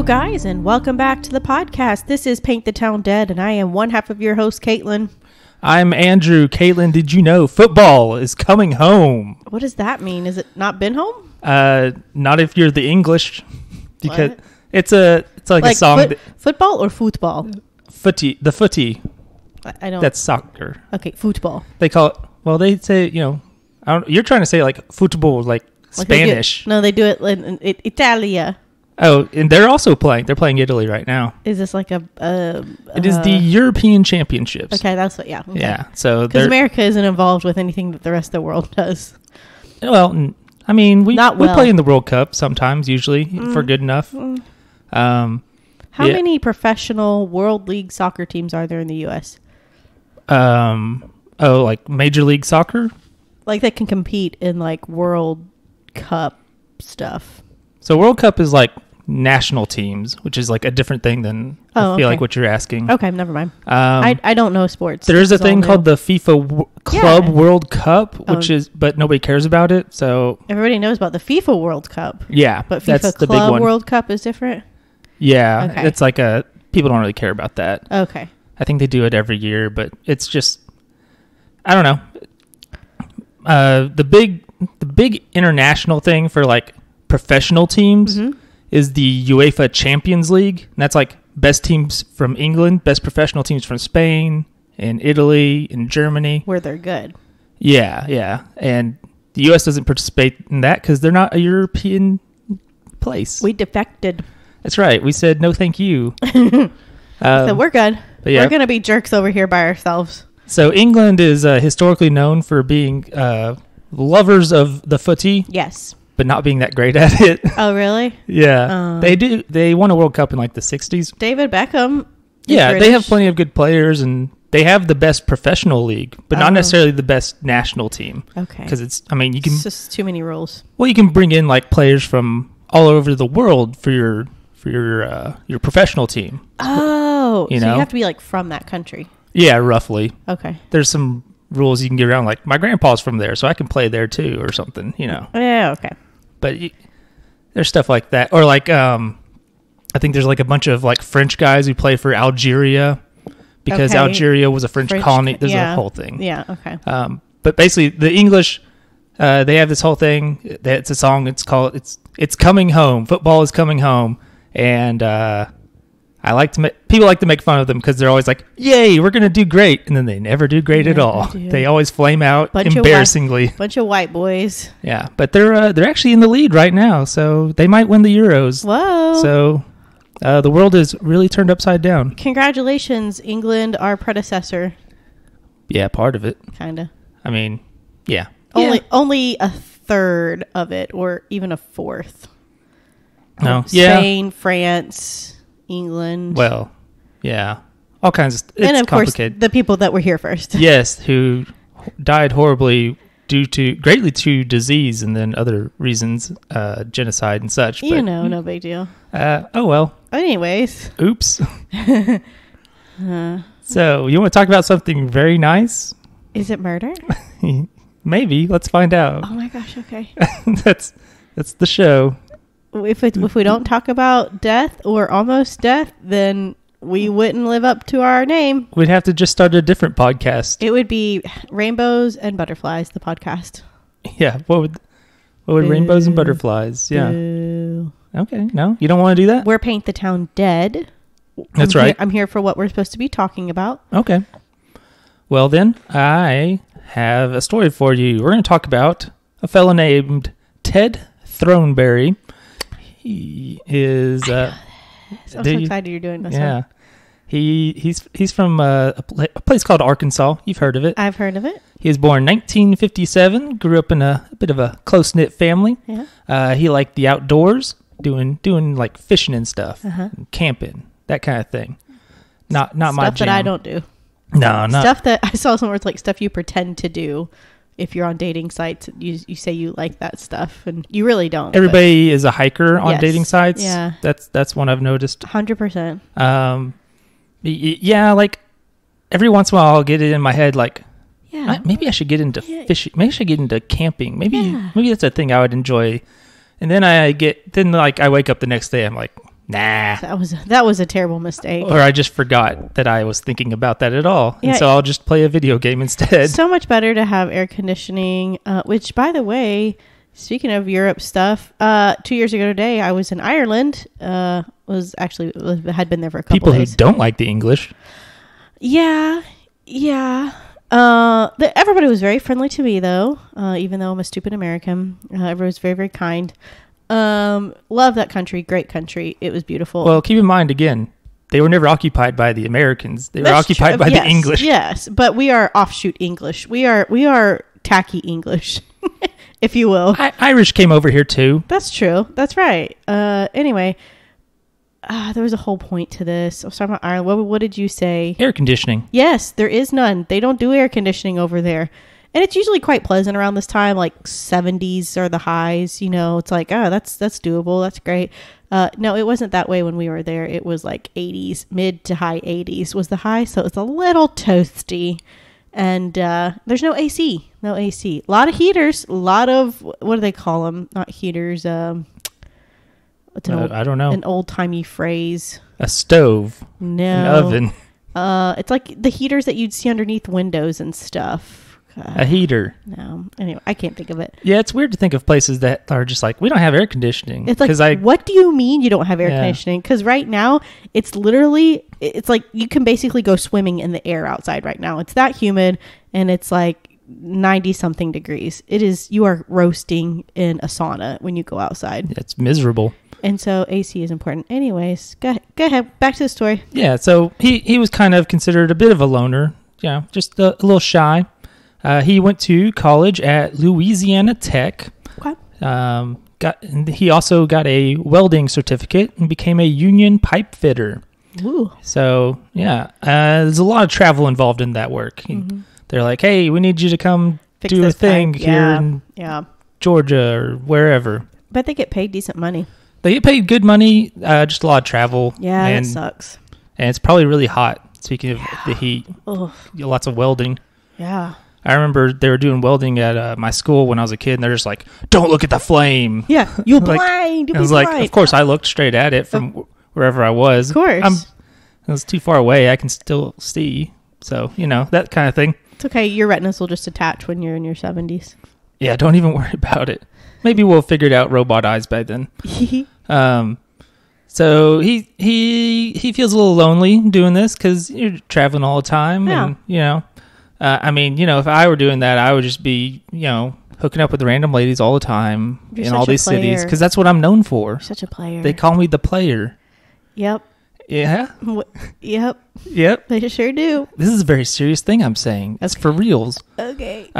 guys, and welcome back to the podcast. This is Paint the Town Dead, and I am one half of your host, Caitlin. I'm Andrew. Caitlin, did you know football is coming home? What does that mean? Is it not been home? Not if you're the English, because What? it's like a song. Football or football? Footy. I don't. That's soccer. Okay, football. They call it. Well, they say you're trying to say like football, like Spanish. They do it in Italia. Oh, and they're also playing. They're playing Italy right now. Is this like It is the European Championships. Okay, that's what. Yeah. Okay. Yeah. So because America isn't involved with anything that the rest of the world does. Well, I mean, we play in the World Cup sometimes, usually for good enough. How many professional World League soccer teams are there in the U.S.? Like Major League Soccer? Like that can compete in like World Cup stuff. So World Cup is like national teams, which is like a different thing than I feel like what you're asking. Okay, never mind. I don't know sports. There's a thing called the FIFA Club World Cup, but nobody cares about it. So everybody knows about the FIFA World Cup. Yeah, but FIFA that's the Club big one. World Cup is different. Yeah, okay. It's like people don't really care about that. Okay, I think they do it every year, but it's just I don't know. The big international thing for like professional teams is the UEFA Champions League. And that's like best teams from England, best professional teams from Spain and Italy and Germany. Where they're good. Yeah. And the U.S. doesn't participate in that because they're not a European place. We defected. That's right. We said, no, thank you. So we're good. But yeah. We're going to be jerks over here by ourselves. So England is historically known for being lovers of the footy. Yes. But not being that great at it. Oh, really? Yeah. They won a World Cup in like the 60s. David Beckham. Yeah, British. They have plenty of good players, and they have the best professional league, but not necessarily the best national team. Okay. Because it's just too many rules. Well, you can bring in like players from all over the world for your professional team. Oh, so you have to be like from that country. Yeah, roughly. Okay. There's some rules you can get around, like my grandpa's from there, so I can play there too, or something. Yeah. Okay. But there's stuff like that, or like I think there's like a bunch of like French guys who play for Algeria because Algeria was a French colony. There's a whole thing. Yeah. Okay. But basically, the English they have this whole thing. It's a song. It's called "It's Coming Home." Football is coming home, and people like to make fun of them because they're always like, "Yay, we're gonna do great," and then they never do great at all. They always flame out embarrassingly. Bunch of white boys. Yeah, but they're actually in the lead right now, so they might win the Euros. Whoa! So the world is really turned upside down. Congratulations, England, our predecessor. Yeah, part of it. Kinda. I mean, yeah. Only a third of it, or even a fourth. No. Spain, France. England. Well, yeah. All kinds of stuff. And of course, the people that were here first. Yes, who died horribly greatly to disease and then other reasons, genocide and such. But, no big deal. Oh, well. Anyways. Oops. So, you want to talk about something very nice? Is it murder? Maybe. Let's find out. Oh my gosh, okay. That's the show. If we don't talk about death or almost death, then we wouldn't live up to our name. We'd have to just start a different podcast. It would be Rainbows and Butterflies, the podcast. Yeah. What would Rainbows and Butterflies? Yeah. Boo. Okay. No, you don't want to do that? We're Paint the Town Dead. That's right. I'm here for what we're supposed to be talking about. Okay. Well, then I have a story for you. We're going to talk about a fellow named Ted Throneberry. He is. I'm so excited you're doing this. Yeah, he's from a place called Arkansas. You've heard of it? I've heard of it. He was born 1957. Grew up in a bit of a close knit family. Yeah. He liked the outdoors, doing like fishing and stuff, and camping, that kind of thing. Not my jam. Stuff that I don't do. No, not stuff that I saw somewhere. It's like stuff you pretend to do. If you're on dating sites, you say you like that stuff, and you really don't. Everybody is a hiker on dating sites. Yeah, that's one I've noticed. 100%. Yeah, like every once in a while, I'll get it in my head, like, maybe I should get into fishing. Maybe I should get into camping. Maybe that's a thing I would enjoy. And then I wake up the next day. I'm like, Nah. That was a terrible mistake. Or I just forgot that I was thinking about that at all. Yeah. And so I'll just play a video game instead. So much better to have air conditioning, which, by the way, speaking of Europe stuff, 2 years ago today, I was in Ireland. Had been there for a couple People days. who don't like the English. Yeah. Everybody was very friendly to me, though, even though I'm a stupid American. Everybody was very, very kind. Love that country. Great country. It was beautiful. Well, keep in mind, again, they were never occupied by the Americans. They were That's occupied true. by Yes, the English. Yes, but we are offshoot English. We are tacky English, if you will. Irish came over here too. That's true. That's right. Anyway, there was a whole point to this. I was talking about Ireland. What did you say? Air conditioning. Yes, there is none. They don't do air conditioning over there. And it's usually quite pleasant around this time, like 70s are the highs. You know, it's like, oh, that's doable. That's great. No, it wasn't that way when we were there. It was like 80s, mid to high 80s was the high. So it was a little toasty. And there's no AC. No AC. A lot of heaters. A lot of, what do they call them? Not heaters. I don't know. An old-timey phrase. A stove. No. An oven. It's like the heaters that you'd see underneath windows and stuff. A heater. No. Anyway, I can't think of it. Yeah, it's weird to think of places that are just like, we don't have air conditioning. It's like, what do you mean you don't have air conditioning? Because right now, it's like you can basically go swimming in the air outside right now. It's that humid, and it's like 90-something degrees. You are roasting in a sauna when you go outside. It's miserable. And so AC is important. Anyways, go ahead. Back to the story. Yeah, so he was kind of considered a bit of a loner, just a little shy. He went to college at Louisiana Tech. Okay. He also got a welding certificate and became a union pipe fitter. Ooh. So, there's a lot of travel involved in that work. Mm-hmm. They're like, hey, we need you to come Fix do a this thing pipe. here in Georgia or wherever. But they get paid decent money. They get paid good money, just a lot of travel. Yeah, it sucks. And it's probably really hot, speaking of the heat. Ugh. Lots of welding. Yeah. I remember they were doing welding at my school when I was a kid, and they're just like, don't look at the flame. Yeah, you're blind. I was like, of course, I looked straight at it from wherever I was. Of course. It was too far away. I can still see. So, that kind of thing. It's okay. Your retinas will just attach when you're in your 70s. Yeah, don't even worry about it. Maybe we'll figure out robot eyes by then. So he feels a little lonely doing this because you're traveling all the time. Yeah. And, if I were doing that, I would just be, hooking up with random ladies all the time in all these cities because that's what I'm known for. You're such a player. They call me the player. Yep. Yeah? Yep. Yep. They sure do. This is a very serious thing I'm saying. That's for reals. Okay.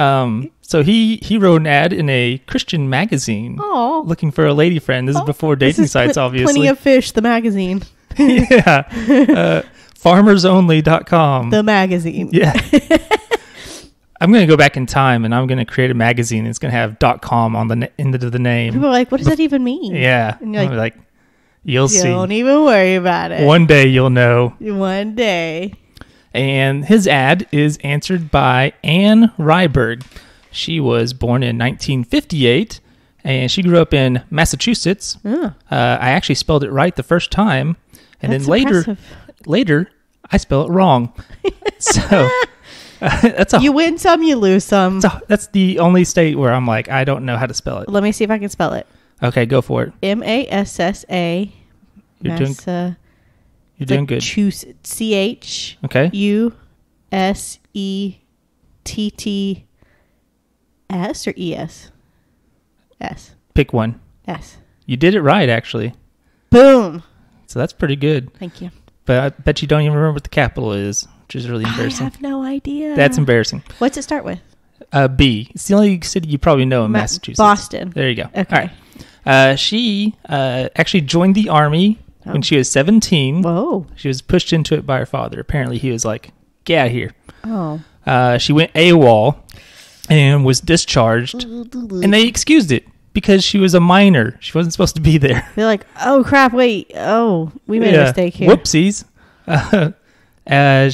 So he wrote an ad in a Christian magazine looking for a lady friend. This is before dating sites, obviously. Plenty of Fish, the magazine. Yeah. Farmersonly.com. The magazine. Yeah. I'm going to go back in time and I'm going to create a magazine. It's going to have .com on the end of the name. People are like, what does that even mean? Yeah. And you're like, you'll see. Don't even worry about it. One day you'll know. One day. And his ad is answered by Anne Ryberg. She was born in 1958 and she grew up in Massachusetts. I actually spelled it right the first time. And That's then impressive. later, I spell it wrong. So you win some, you lose some. That's the only state where I'm like, I don't know how to spell it. Let me see if I can spell it. Okay, go for it. Massa. You're doing good. CHUSETTS or ES? S. Pick one. S. You did it right, actually. Boom. So that's pretty good. Thank you. But I bet you don't even remember what the capital is, which is really embarrassing. I have no idea. That's embarrassing. What's it start with? B. It's the only city you probably know in Massachusetts. Boston. There you go. Okay. All right. She actually joined the Army when she was 17. Whoa. She was pushed into it by her father. Apparently, he was like, get out of here. Oh. She went AWOL and was discharged. And they excused it because she was a minor. She wasn't supposed to be there. They're like, oh, crap, wait. Oh, we made a mistake here. Whoopsies.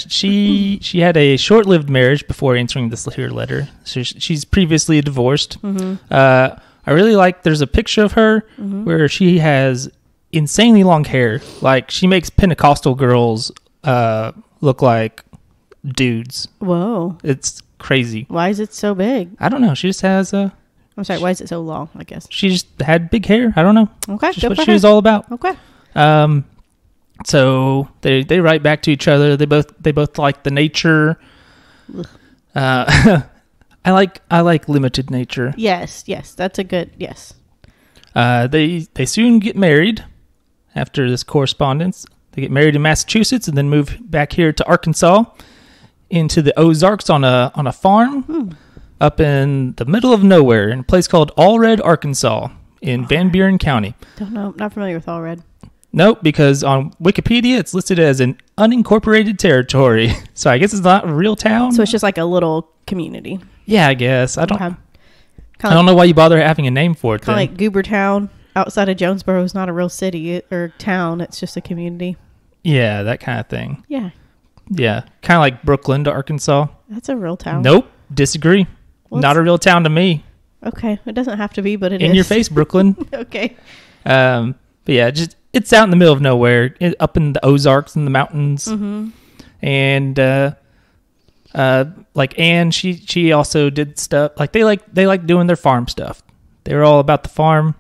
She had a short-lived marriage before answering this here letter. So she's previously divorced. Mm-hmm. I really like, there's a picture of her where she has insanely long hair. Like, she makes Pentecostal girls look like dudes. Whoa. It's crazy. Why is it so big? I don't know. She just has I'm sorry, why is it so long, I guess? she just had big hair. I don't know. Okay, Just good what for she her. was all about. Okay. So they write back to each other. They both like the nature. I like limited nature. Yes, that's a good, yes. They soon get married after this correspondence. They get married in Massachusetts and then move back here to Arkansas, into the Ozarks on a farm up in the middle of nowhere in a place called Allred, Arkansas in Van Buren County. Don't know, not familiar with Allred. Nope, because on Wikipedia it's listed as an unincorporated territory. So I guess it's not a real town. So it's just like a little community. Yeah, I guess. I don't Okay. know why you bother having a name for it then. Kind of like Goobertown outside of Jonesboro is not a real city or town. It's just a community. Yeah, that kind of thing. Yeah. Yeah, kind of like Brooklyn to Arkansas. That's a real town. Nope, disagree. Well, Not a real town to me. Okay. It doesn't have to be, but it is. In your face, Brooklyn. Okay. But yeah, just it's out in the middle of nowhere, up in the Ozarks in the mountains. Mm-hmm. And like Anne, she also did stuff like they like doing their farm stuff. They were all about the farm.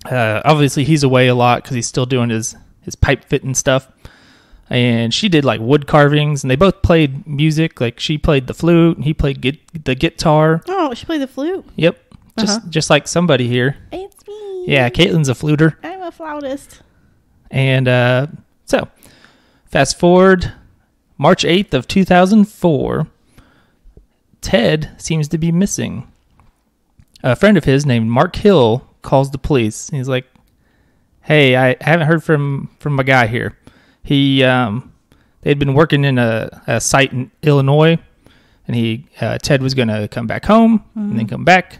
Obviously, he's away a lot because he's still doing his pipe fitting stuff. And she did like wood carvings, and they both played music. Like she played the flute, and he played the guitar. Oh, she played the flute? Yep, just like somebody here. It's me. Yeah, Caitlin's a fluter. I'm a flautist. And so, fast forward, March 8th of 2004, Ted seems to be missing. A friend of his named Mark Hill calls the police. He's like, "Hey, I haven't heard from my guy here. He they'd been working in a site in Illinois, and Ted was going to come back home and then come back.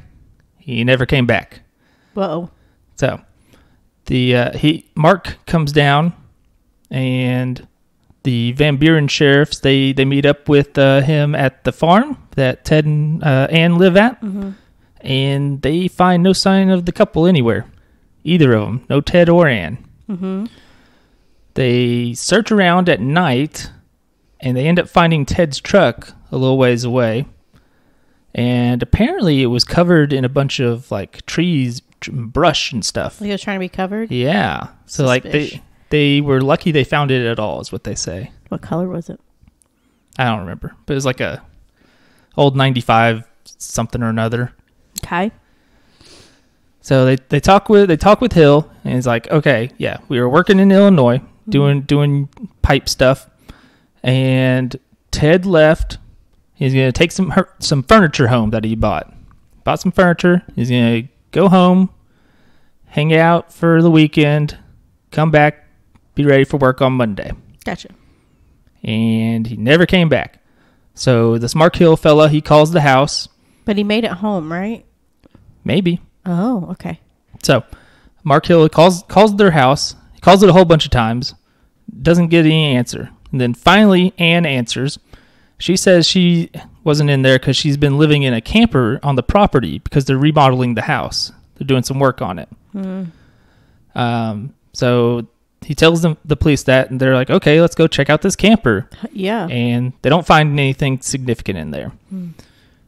He never came back." Whoa. So Mark comes down, and the Van Buren sheriffs they meet up with him at the farm that Ted and Ann live at, and they find no sign of the couple anywhere, either of them, no Ted or Ann. Mm-hmm. They search around at night, and they end up finding Ted's truck a little ways away, and apparently it was covered in a bunch of like trees, brush and stuff. Like it was trying to be covered? Yeah. So Suspicious. like they were lucky they found it at all, is what they say. What color was it? I don't remember, but it was like a old 95 something or another. Okay. So they talk with Hill, and he's like, "Okay, yeah, we were working in Illinois doing pipe stuff, and Ted left. He's gonna take some furniture home that he bought some furniture. He's gonna go home, hang out for the weekend, come back, be ready for work on Monday." Gotcha. And he never came back. So this Mark Hill fella, he calls the house. But he made it home, right? Maybe. Oh, okay. So Mark Hill calls their house. He calls it a whole bunch of times. Doesn't get any answer. And then finally Ann answers. She says she wasn't in there because she's been living in a camper on the property because they're remodeling the house. They're doing some work on it. So he tells the police that, and they're like, "Okay, let's go check out this camper." Yeah. And they don't find anything significant in there.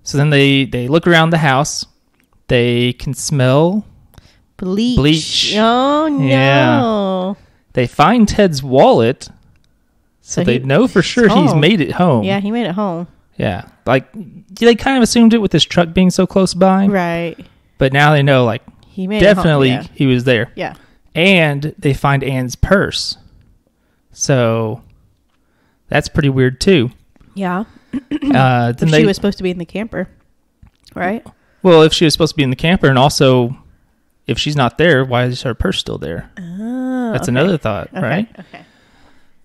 So then they look around the house. They can smell bleach. Oh, no. Yeah. They find Ted's wallet, so they know for sure he's made it home. Yeah, he made it home. Yeah. Like, they kind of assumed it with his truck being so close by. Right. But now they know, like, He made definitely it home. Yeah. he was there. Yeah. And they find Ann's purse. So that's pretty weird, too. Yeah. Then She was supposed to be in the camper, right? Well, if she was supposed to be in the camper, and also if she's not there, why is her purse still there? Oh, That's another thought, right? Okay.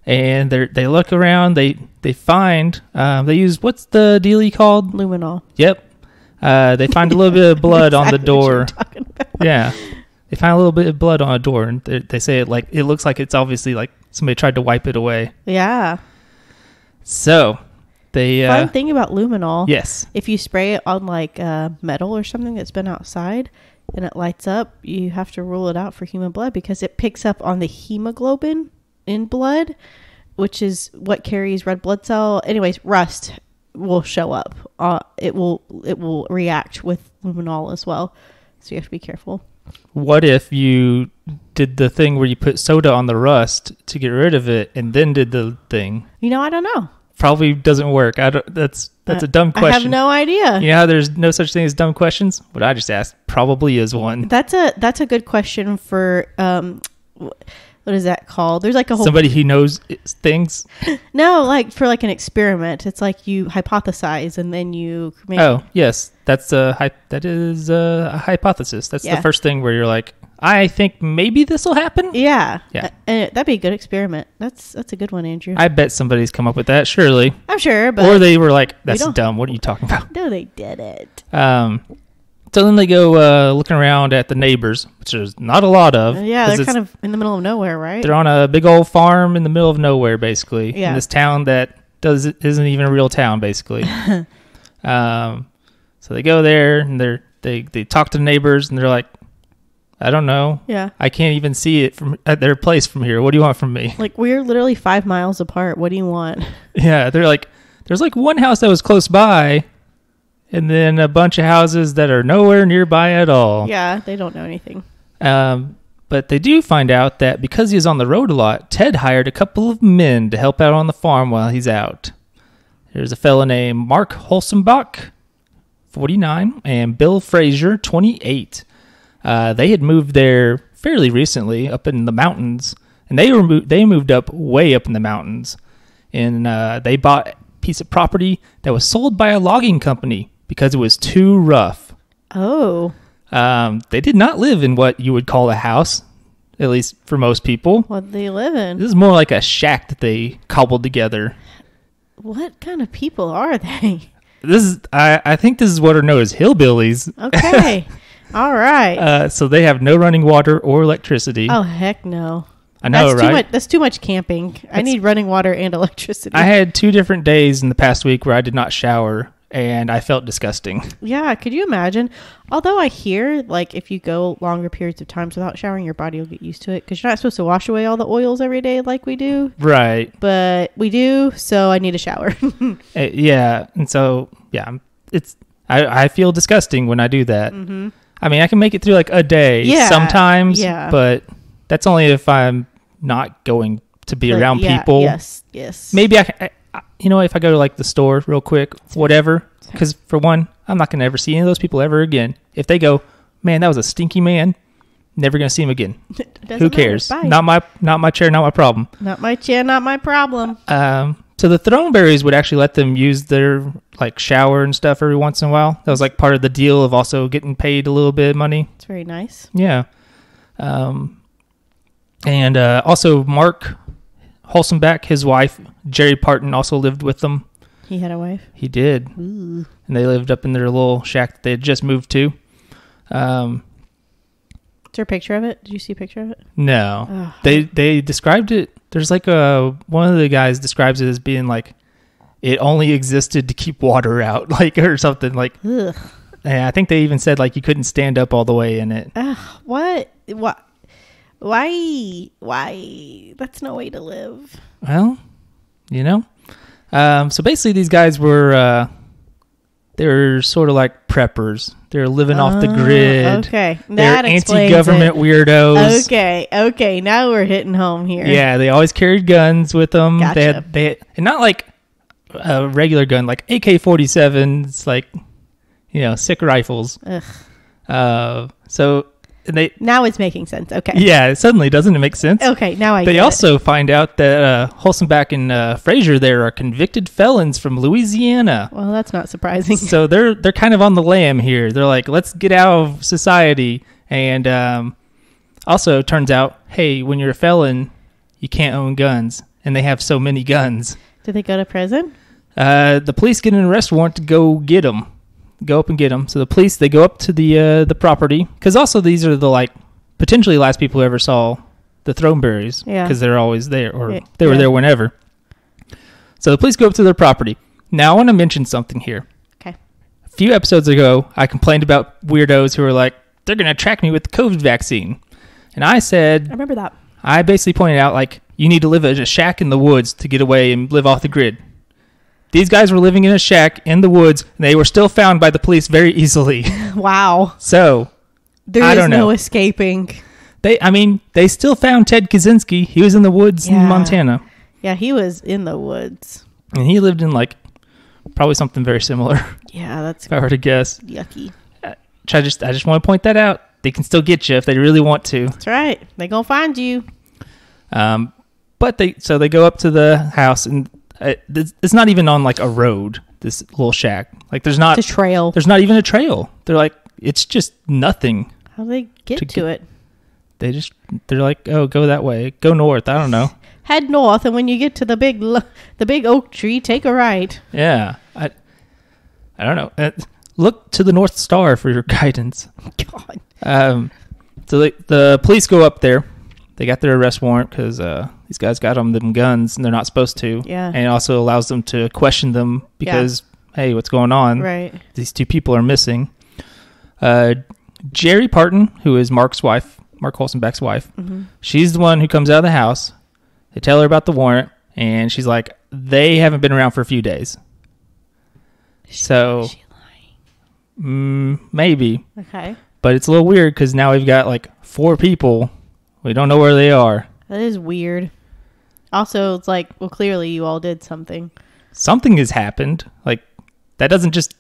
And they look around. They find they use, what's the dealie called? Luminol. Yep. They find a little bit of blood on the door. What you're talking about. Yeah. They find a little bit of blood on a door, and they say it looks like it's obviously like somebody tried to wipe it away. Yeah. So they Fun thing about luminol. yes. If you spray it on like metal or something that's been outside, and it lights up, you have to rule it out for human blood because it picks up on the hemoglobin in blood, which is what carries red blood cell. Anyways, rust will show up. It will react with luminol as well. So you have to be careful. What if you did the thing where you put soda on the rust to get rid of it and then did the thing? I don't know. Probably doesn't work. That's a dumb question. I have no idea. You know how there's no such thing as dumb questions? What I just asked probably is one. That's a good question for what is that called? There's like a whole somebody who knows things. No, like for like an experiment. It's like you hypothesize and then you make. Oh yes, that is a hypothesis. That's the first thing where you're like, I think maybe this will happen. Yeah. That'd be a good experiment. That's a good one, Andrew. I bet somebody's come up with that. Surely, I'm sure. But or they were like, that's dumb. What are you talking about? No, they didn't. So then they go looking around at the neighbors, which there's not a lot of. Yeah, they're kind of in the middle of nowhere, right? They're on a big old farm in the middle of nowhere, basically. Yeah. In this town that isn't even a real town, basically. So they go there and they talk to the neighbors and they're like, I don't know. Yeah. I can't even see it at their place from here. What do you want from me? Like, we're literally 5 miles apart. What do you want? Yeah, they're like, there's like one house that was close by. And then a bunch of houses that are nowhere nearby at all. Yeah, they don't know anything. But they do find out that because he's on the road a lot, Ted hired a couple of men to help out on the farm while he's out. There's a fella named Mark Holsombach, 49, and Bill Frazier, 28. They had moved there fairly recently, up in the mountains. And they moved up way up in the mountains. And they bought a piece of property that was sold by a logging company because it was too rough. Oh. They did not live in what you would call a house, at least for most people. What did they live in? This is more like a shack that they cobbled together. What kind of people are they? I think this is what are known as hillbillies. Okay. All right. So they have no running water or electricity. Oh, heck no. I know, right? That's too much camping. I need running water and electricity. I had 2 different days in the past week where I did not shower, and I felt disgusting. Yeah, could you imagine? Although I hear, like, if you go longer periods of times without showering, your body will get used to it, because you're not supposed to wash away all the oils every day like we do. Right. But we do, so I need a shower. Yeah, and so, yeah, I feel disgusting when I do that. Mm-hmm. I mean, I can make it through, like, a day sometimes, but that's only if I'm not going to be around people. Yes. Maybe if I go to like the store real quick, whatever, because for one, I'm not going to ever see any of those people ever again. If they go, man, that was a stinky man, never going to see him again. Who cares? Not my chair, not my problem. Not my chair, not my problem. So the Throneberrys would actually let them use their like shower and stuff every once in a while. That was like part of the deal of also getting paid a little bit of money. It's very nice. Yeah. And also Mark Holsombach, his wife, Jerry Parton, also lived with them. He had a wife? He did. Ooh. And they lived up in their little shack that they had just moved to. Is there a picture of it? Did you see a picture of it? No. Oh. They described it. There's like one of the guys describes it as being like it only existed to keep water out, like, or something like. Ugh. And I think they even said like you couldn't stand up all the way in it. What? Why? That's no way to live. Well, so basically these guys were they're sort of like preppers. They're living off the grid. Okay. They're anti-government weirdos. Okay. Now we're hitting home here. Yeah, they always carried guns with them. Gotcha. They had, and not like a regular gun, like AK-47s, like, sick rifles. Ugh. So now it's making sense. Okay. Yeah, suddenly doesn't it make sense? Okay, now I get They also find out that Holsombach and Frazier there are convicted felons from Louisiana. Well, that's not surprising. So they're kind of on the lam here. They're like, let's get out of society. And also turns out, hey, when you're a felon, you can't own guns, and they have so many guns. Did they go to prison? The police get an arrest warrant to go get them. Go up and get them. So the police, they go up to the property, because also these are the like potentially last people who ever saw the Throneberrys, because they're always there, or they were there whenever. So the police go up to their property. Now I want to mention something here. Okay. A few episodes ago, I complained about weirdos who are like, they're going to track me with the COVID vaccine. And I said, I remember that. I basically pointed out, like, you need to live in a shack in the woods to get away and live off the grid. These guys were living in a shack in the woods, and they were still found by the police very easily. Wow. So, I don't know. Escaping. They still found Ted Kaczynski. He was in the woods in Montana. Yeah, he was in the woods. And he lived in, like, probably something very similar. Yeah, that's... if I were to guess. Yucky. I just want to point that out. They can still get you if they really want to. That's right. They gonna find you. But they go up to the house, and it's not even on, like, a road, this little shack. Like, there's not... It's a trail. There's not even a trail. They're like, it's just nothing. How do they get to it? They're like, oh, go that way. Go north. I don't know. Head north, and when you get to the big oak tree, take a right. Yeah. I don't know. Look to the North Star for your guidance. God. So the police go up there. They got their arrest warrant because these guys got them guns, and they're not supposed to. Yeah. And it also allows them to question them because, hey, what's going on? Right. These two people are missing. Jerry Parton, who is Mark Holsombach's wife, she's the one who comes out of the house. They tell her about the warrant, and she's like, they haven't been around for a few days. So, is she lying? Maybe. Okay. But it's a little weird because now we've got like 4 people. We don't know where they are. That is weird. Also, it's like, well, clearly you all did something. Something has happened. Like, that doesn't just...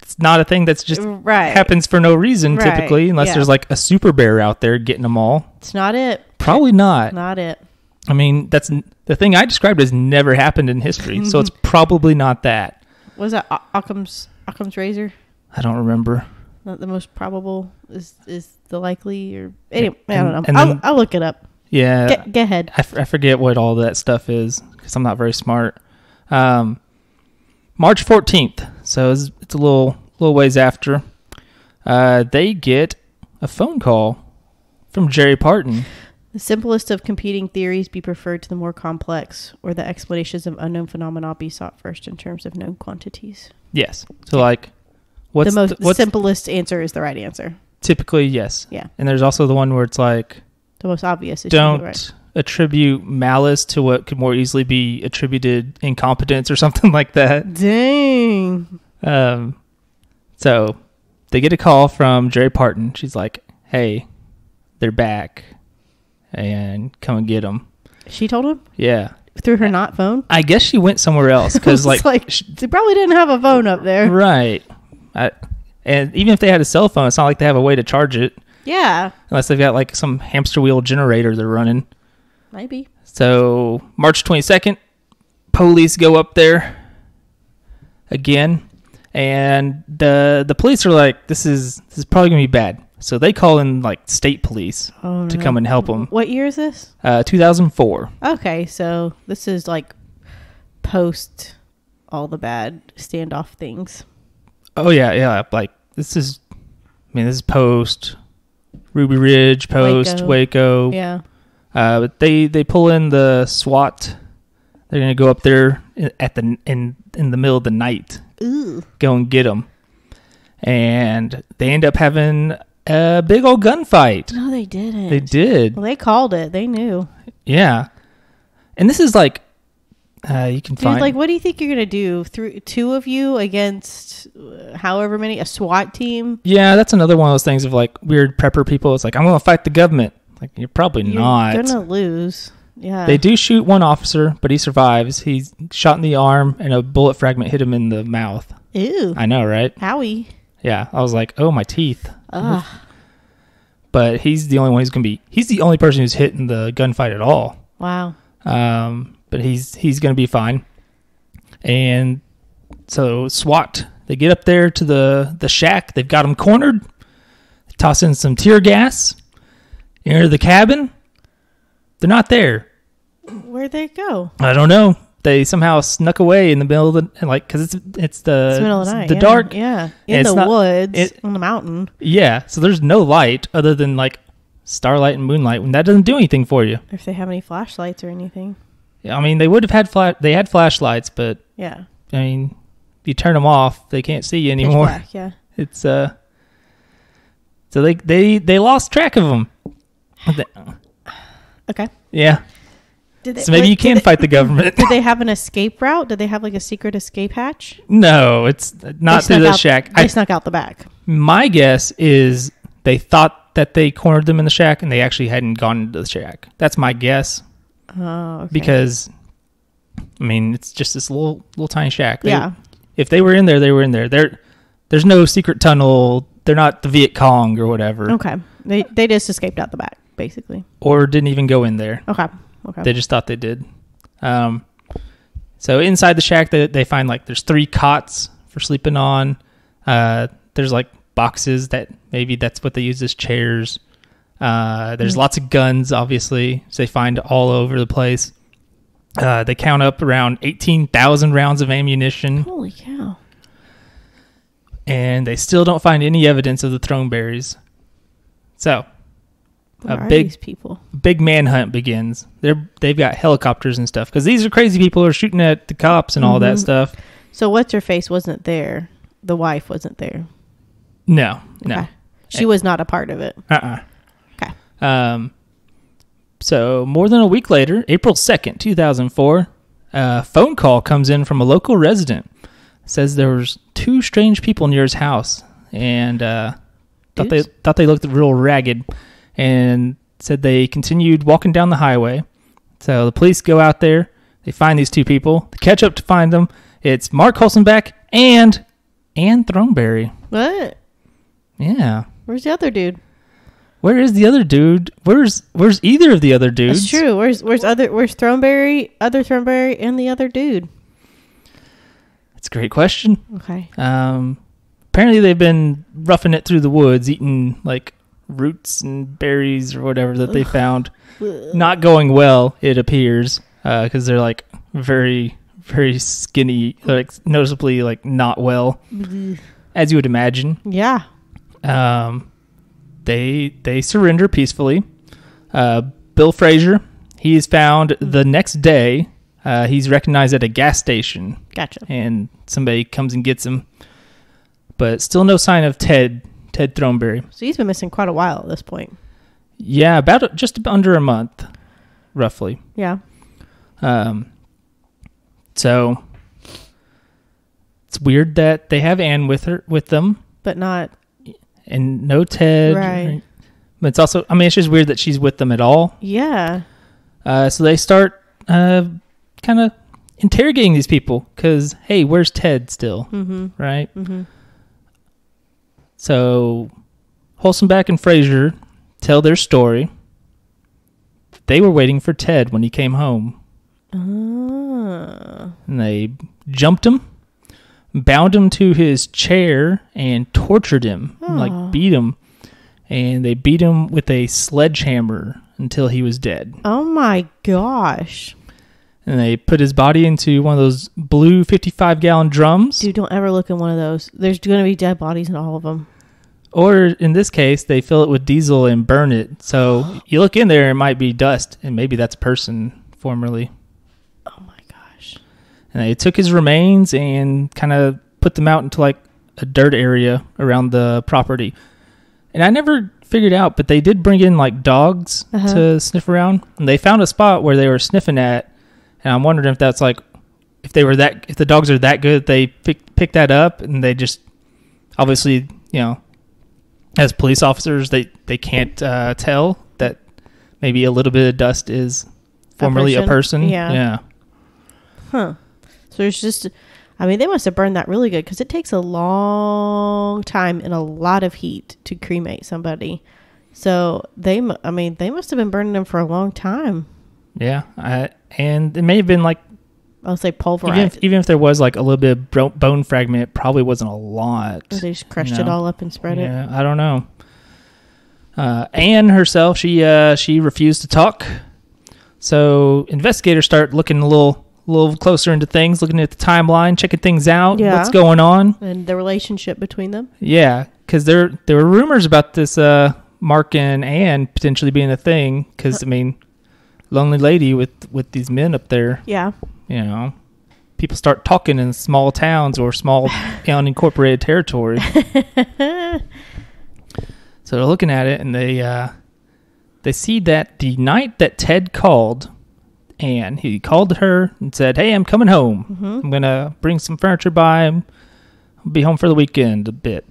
It's not a thing that's just happens for no reason typically, unless there's like a super bear out there getting them all. It's not it. Probably not. Not it. I mean, that's the thing I described has never happened in history, so it's probably not that. Was that Occam's razor? I don't remember. Not the most probable is the likely, or anyway, I don't know. I'll look it up. Yeah. Go ahead. I forget what all that stuff is because I'm not very smart. March 14th, so it's a little ways after. They get a phone call from Jerry Parton. The simplest of competing theories be preferred to the more complex, or the explanations of unknown phenomena be sought first in terms of known quantities. Yes. So, like, what's the simplest answer is the right answer. Typically, yes. Yeah. And there's also the one where it's like, the most obvious is don't attribute malice to what could more easily be attributed incompetence or something like that. Dang. So they get a call from Jerry Parton. She's like, hey, they're back and come and get them. She told him? Yeah. Through her not phone? I guess she went somewhere else because they probably didn't have a phone up there. Right. And even if they had a cell phone, it's not like they have a way to charge it. Yeah. Unless they've got like some hamster wheel generator they're running. Maybe. So March 22nd, police go up there again, and the police are like, this is probably gonna be bad. So they call in like state police to come and help them. What year is this? 2004. Okay, so this is like post all the bad standoff things. Oh yeah. Like this is post Ruby Ridge, post Waco. Yeah. But they pull in the SWAT. They're gonna go up there in the middle of the night. Ooh. Go and get them, and they end up having a big old gunfight. No, they didn't. They did. Well, they called it. They knew. Yeah, and this is like you can find. Like, what do you think you're gonna do? Through 2 of you against however many, a SWAT team? Yeah, that's another one of those things of like weird prepper people. It's like, I'm gonna fight the government. Like, you're probably not. You're gonna lose. Yeah. They do shoot one officer, but he survives. He's shot in the arm, and a bullet fragment hit him in the mouth. Ew. I know, right? Howie. Yeah, I was like, oh, my teeth. Ugh. But he's the only one he's the only person who's hit in the gunfight at all. Wow. But he's gonna be fine. And so SWAT, they get up there to the shack. They've got him cornered. They toss in some tear gas. Enter the cabin. They're not there. Where'd they go? I don't know. They somehow snuck away in the middle of the because it's the middle of the night. The dark. Yeah, in the woods on the mountain. Yeah, so there's no light other than like starlight and moonlight, and that doesn't do anything for you. If they have any flashlights or anything. Yeah, I mean they would have had they had flashlights, but yeah, I mean you turn them off, they can't see you anymore. Pitch black, yeah, it's So they lost track of them. Okay. Yeah. Did they, So maybe you can fight the government. Did they have an escape route? Did they have like a secret escape hatch? No, it's not through the shack. They snuck out the back. My guess is they thought that they cornered them in the shack and they actually hadn't gone into the shack. That's my guess. Oh, okay. Because, I mean, it's just this little tiny shack. Yeah. If they were in there, they were in there. There's no secret tunnel. They're not the Viet Cong or whatever. Okay. They just escaped out the back, basically. Or didn't even go in there. Okay. They just thought they did. So inside the shack, they find like there's 3 cots for sleeping on. There's like boxes that maybe that's what they use as chairs. There's lots of guns, obviously. So they find all over the place. They count up around 18,000 rounds of ammunition. Holy cow. And they still don't find any evidence of the Throneberries. So these people? Big manhunt begins. They've got helicopters and stuff because these are crazy people who are shooting at the cops and all that stuff. So what's her face wasn't there? The wife wasn't there. No. She was not a part of it. Okay. So more than a week later, April 2nd, 2004, a phone call comes in from a local resident. It says there was 2 strange people near his house and thought they looked real ragged. And said they continued walking down the highway. So the police go out there. They find these 2 people. They catch up to find them. It's Mark Holsombach and Anne Throneberry. What? Yeah. Where's the other dude? Where is the other dude? Where's either of the other dudes? That's true. Where's Throneberry, other Throneberry, and the other dude? That's a great question. Okay. Apparently they've been roughing it through the woods, eating like roots and berries or whatever that they found. Not going well, it appears, because they're like very, very skinny, like noticeably like not well, as you would imagine. Yeah. They surrender peacefully. Bill Frazier, he is found the next day. He's recognized at a gas station. Gotcha. And somebody comes and gets him, but still no sign of Ted Throneberry. So he's been missing quite a while at this point. Yeah, just under a month, roughly. Yeah. So it's weird that they have Anne with them, but not, and no Ted. Right. But it's also, I mean, it's just weird that she's with them at all. Yeah. So they start kind of interrogating these people because, hey, where's Ted still? Mm-hmm. Right. Mm-hmm. So Holsombach and Frazier tell their story. They were waiting for Ted when he came home. And they jumped him, bound him to his chair, and tortured him, like beat him. And they beat him with a sledgehammer until he was dead. Oh my gosh. And they put his body into one of those blue 55-gallon drums. Dude, don't ever look in one of those. There's going to be dead bodies in all of them. Or in this case, they fill it with diesel and burn it. So you look in there, it might be dust, and maybe that's a person formerly. Oh my gosh. And they took his remains and kind of put them out into like a dirt area around the property. And I never figured out, but they did bring in like dogs to sniff around. And they found a spot where they were sniffing at. And I'm wondering if that's like, if the dogs are that good, they pick that up, and they just obviously, you know, as police officers, they can't tell that maybe a little bit of dust is formerly a person. Yeah. Huh. So there's just, I mean, they must have burned that really good because it takes a long time and a lot of heat to cremate somebody. So they must have been burning them for a long time. Yeah. And it may have been like, I'll say pulverized. Even if there was like a little bit of bone fragment, it probably wasn't a lot. Or they just crushed it all up and spread it. Yeah, I don't know. Anne herself, she refused to talk. So investigators start looking a little closer into things, looking at the timeline, checking things out, what's going on, and the relationship between them. Yeah, because there were rumors about this Mark and Anne potentially being a thing. Because I mean, lonely lady with these men up there. Yeah. You know, people start talking in small towns or small unincorporated territory. So they're looking at it, and they see that the night that Ted called Anne, he called her and said, "Hey, I'm coming home. I'm going to bring some furniture by. I'll be home for the weekend a bit."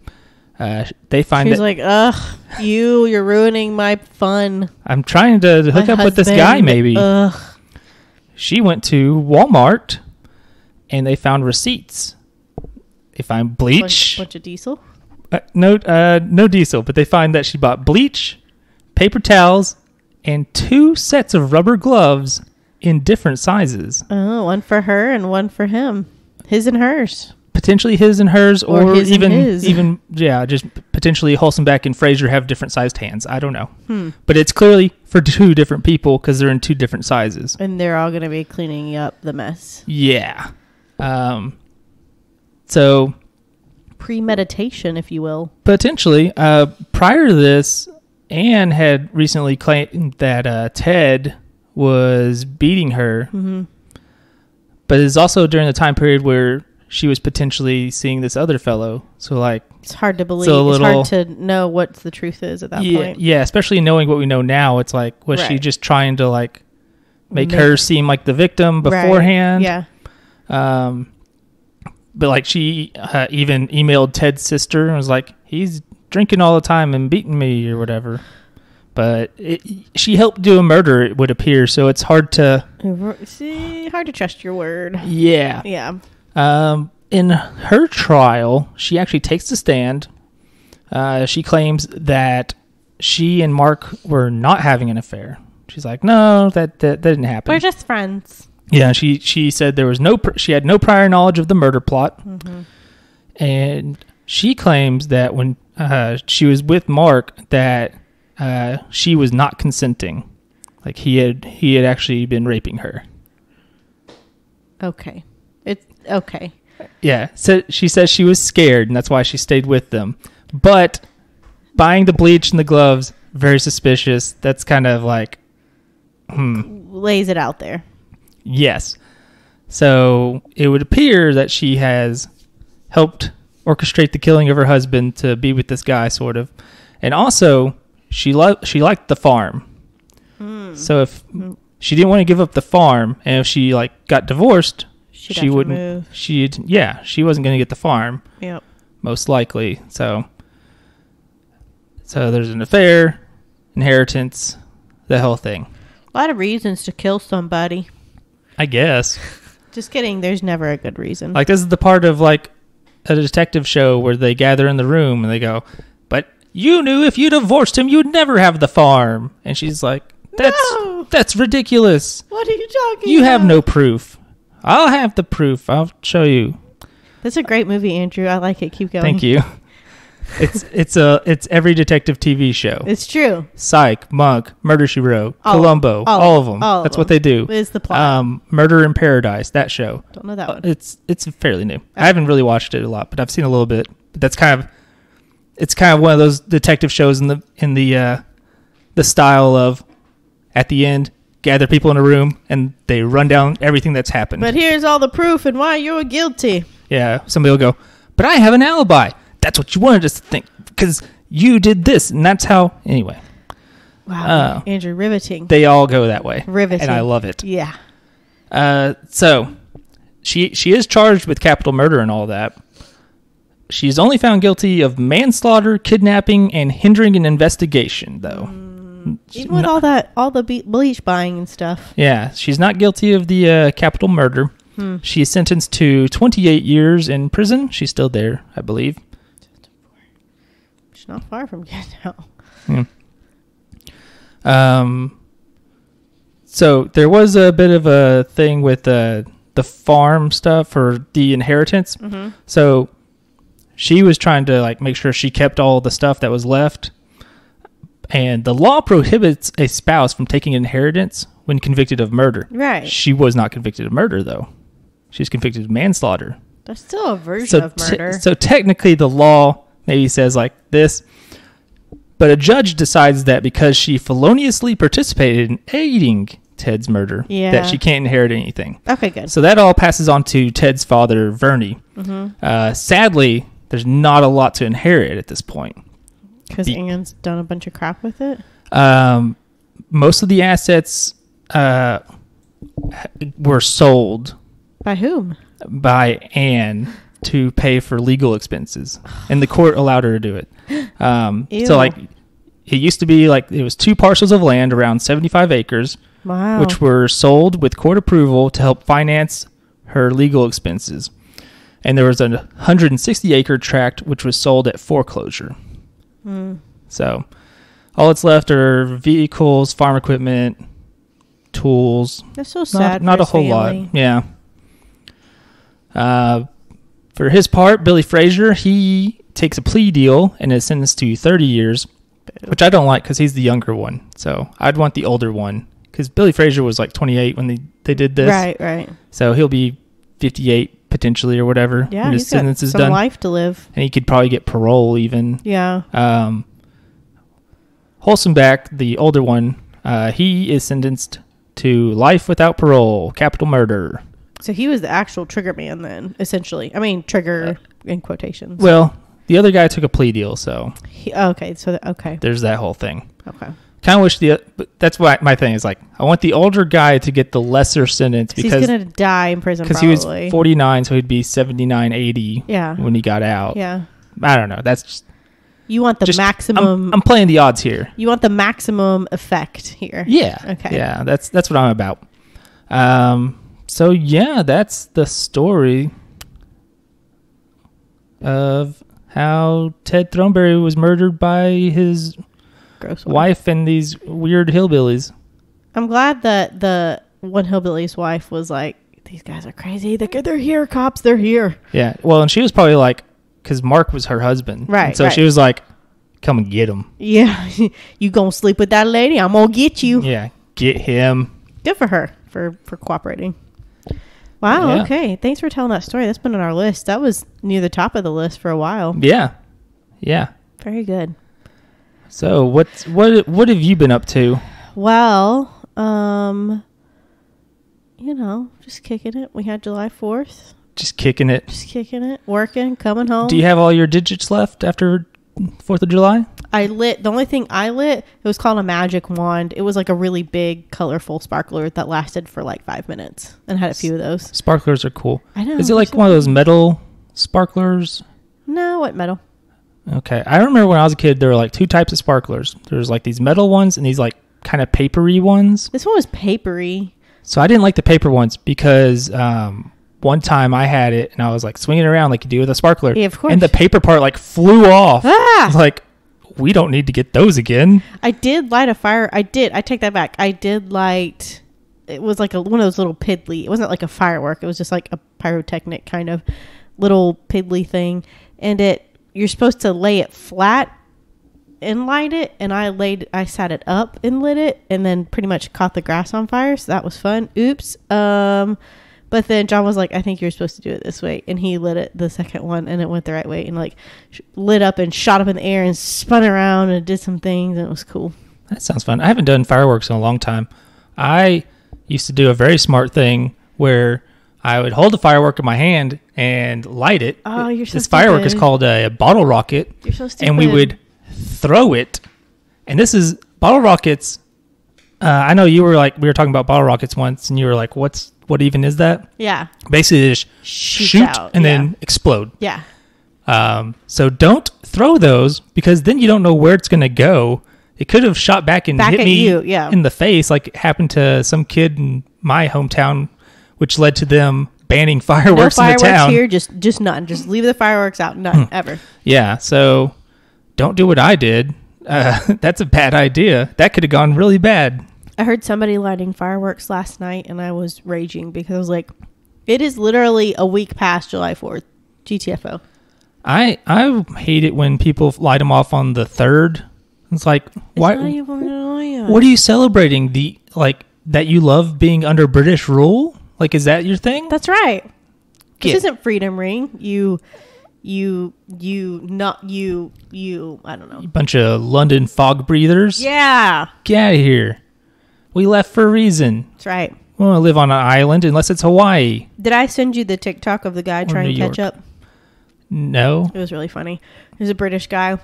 They find She's like, "Ugh, you're ruining my fun. I'm trying to hook up with this guy, maybe." Ugh. She went to Walmart, and they found receipts. They find bleach. Bunch of diesel? No diesel, but they find that she bought bleach, paper towels, and 2 sets of rubber gloves in different sizes. Oh, one for her and one for him. His and hers. Potentially his and hers, or his even and his. just potentially Holsombach and Frazier have different sized hands. I don't know. But it's clearly for 2 different people because they're in 2 different sizes. And they're all going to be cleaning up the mess. Yeah. So Premeditation, if you will. potentially, prior to this, Anne had recently claimed that Ted was beating her. But it's also during the time period where she was potentially seeing this other fellow. So, like, It's hard to believe. So it's hard to know what the truth is at that point. Yeah, especially knowing what we know now. It's like, was she Right. just trying to, like, make her seem like the victim beforehand? Right. Yeah. But, like, she even emailed Ted's sister and was like, "He's drinking all the time and beating me," or whatever. But she helped do a murder, it would appear, so it's hard to... See, hard to trust your word. Yeah. Yeah. In her trial, she actually takes the stand. She claims that she and Mark were not having an affair. She's like, "No, that didn't happen. We're just friends." Yeah, she said there was she had no prior knowledge of the murder plot. And she claims that when she was with Mark, that she was not consenting. Like he had actually been raping her. Okay. It's okay. Yeah, so she says she was scared, and that's why she stayed with them. But buying the bleach and the gloves, very suspicious. That's kind of like, Lays it out there. Yes. So it would appear that she has helped orchestrate the killing of her husband to be with this guy, sort of. And also, she liked the farm. So if she didn't want to give up the farm, and if she got divorced, she wouldn't. Move. She wasn't going to get the farm. Yep. Most likely. So there's an affair, inheritance, the whole thing. A lot of reasons to kill somebody. I guess. Just kidding. There's never a good reason. Like, this is the part of, like, a detective show where they gather in the room and they go, "But you knew if you divorced him, you'd never have the farm." And she's like, That's ridiculous. What are you talking You about? have no proof. I'll have the proof. I'll show you. That's a great movie, Andrew. I like it. Keep going. Thank you. It's every detective TV show. It's true. Psych, Monk, Murder, She Wrote, Columbo, all of them. That's what they do. Is the plot. Murder in Paradise, that show. Don't know that one. It's fairly new. I haven't really watched it a lot, but I've seen a little bit. But it's kind of one of those detective shows in the style of, at the end, gather people in a room and they run down everything that's happened. But here's all the proof and why you're guilty. Yeah, somebody will go, "But I have an alibi." That's what you wanted us to think, because you did this, and that's how... Anyway. Wow, Andrew, riveting. They all go that way. Riveting. And I love it. Yeah. So, she is charged with capital murder and all that. She's only found guilty of manslaughter, kidnapping, and hindering an investigation, though. Even with all the bleach buying and stuff. Yeah, she's not guilty of the capital murder. She is sentenced to 28 years in prison. She's still there, I believe. She's not far from getting out. So there was a bit of a thing with the farm stuff or the inheritance. So she was trying to make sure she kept all the stuff that was left. And the law prohibits a spouse from taking inheritance when convicted of murder. Right. She was not convicted of murder, though. She was convicted of manslaughter. That's still a version of murder. So technically the law maybe says like this, but a judge decides that because she feloniously participated in aiding Ted's murder, that she can't inherit anything. Okay, good. So that all passes on to Ted's father, Verney. Sadly, there's not a lot to inherit at this point. Because Ann's done a bunch of crap with it? Most of the assets were sold. By whom? By Anne to pay for legal expenses. And the court allowed her to do it. So, like, it used to be like it was 2 parcels of land around 75 acres. Wow. Which were sold with court approval to help finance her legal expenses. And there was a 160-acre tract which was sold at foreclosure. So all that's left are vehicles, farm equipment, tools. That's so sad. Not a whole lot. Yeah. For his part, Billy Frazier, he takes a plea deal and is sentenced to 30 years, which I don't like because he's the younger one. So I'd want the older one because Billy Frazier was like 28 when they did this. Right. So he'll be 58 potentially or whatever. Yeah, when his sentence is done. Life to live. And he could probably get parole even. Yeah. Holsombach, the older one, he is sentenced to life without parole, capital murder. So he was the actual trigger man then, essentially. I mean, trigger in quotations. Well, the other guy took a plea deal, so. Okay. There's that whole thing. Okay. Kind of wish but that's what my thing is like. I want the older guy to get the lesser sentence because he's gonna die in prison. Because he was 49, so he'd be 79, 80. Yeah. When he got out. Yeah. I don't know. That's just. You want the maximum. I'm playing the odds here. You want the maximum effect here. Yeah. Okay. Yeah. That's what I'm about. So yeah, that's the story of how Ted Throneberry was murdered by his wife and these weird hillbillies. I'm glad that the one hillbilly's wife was like, these guys are crazy. They're here, cops. They're here. Yeah. Well, and she was probably like, because Mark was her husband. Right. And so she was like, come and get him. Yeah. You gonna sleep with that lady? I'm gonna get you. Yeah. Get him. Good for her for cooperating. Wow. Yeah. Okay. Thanks for telling that story. That's been on our list. That was near the top of the list for a while. Yeah. Yeah. Very good. So what have you been up to? Well, just kicking it. We had July 4th. Just kicking it. Working, coming home. Do you have all your digits left after 4th of July? The only thing I lit, it was called a magic wand. It was like a really big, colorful sparkler that lasted for like 5 minutes and had a few of those. Sparklers are cool. I know. Is it like one of those metal sparklers? No, what metal? Okay. I remember when I was a kid, there were like 2 types of sparklers. There's like these metal ones and these like kind of papery ones. This one was papery. So I didn't like the paper ones because one time I had it and I was like swinging around like you do with a sparkler. Yeah, of course. And the paper part like flew off. Ah! I was like, we don't need to get those again. I did light a fire. I take that back. I did light, it was like one of those little piddly. It wasn't like a firework. It was just like a pyrotechnic kind of little piddly thing. And you're supposed to lay it flat and light it. And I sat it up and lit it and then pretty much caught the grass on fire. So that was fun. Oops. But then John was like, I think you're supposed to do it this way. And he lit it the second one and it went the right way and like lit up and shot up in the air and spun around and did some things. And it was cool. That sounds fun. I haven't done fireworks in a long time. I used to do a very smart thing where I would hold the firework in my hand and light it. Oh, you're so This stupid. firework is called a bottle rocket. You're so stupid. And we would throw it. And this is bottle rockets. I know we were talking about bottle rockets once and you were like, what even is that? Yeah. Basically, they just shoot out, and then explode. Yeah. So don't throw those because then you don't know where it's going to go. It could have shot back and hit me in the face like it happened to some kid in my hometown, which led to them banning fireworks in the town. No fireworks here, just none. Just leave the fireworks out, none, ever. Yeah, so don't do what I did. That's a bad idea. That could have gone really bad. I heard somebody lighting fireworks last night and I was raging because I was like, it is literally a week past July 4th. GTFO. I hate it when people light them off on the 3rd. It's like, why? What are you celebrating? That you love being under British rule? Like, is that your thing? That's right. This isn't Freedom Ring. I don't know. A bunch of London fog breathers. Yeah. Get out of here. We left for a reason. That's right. We want to live on an island unless it's Hawaii. Did I send you the TikTok of the guy trying to catch up? No. It was really funny. There's a British guy.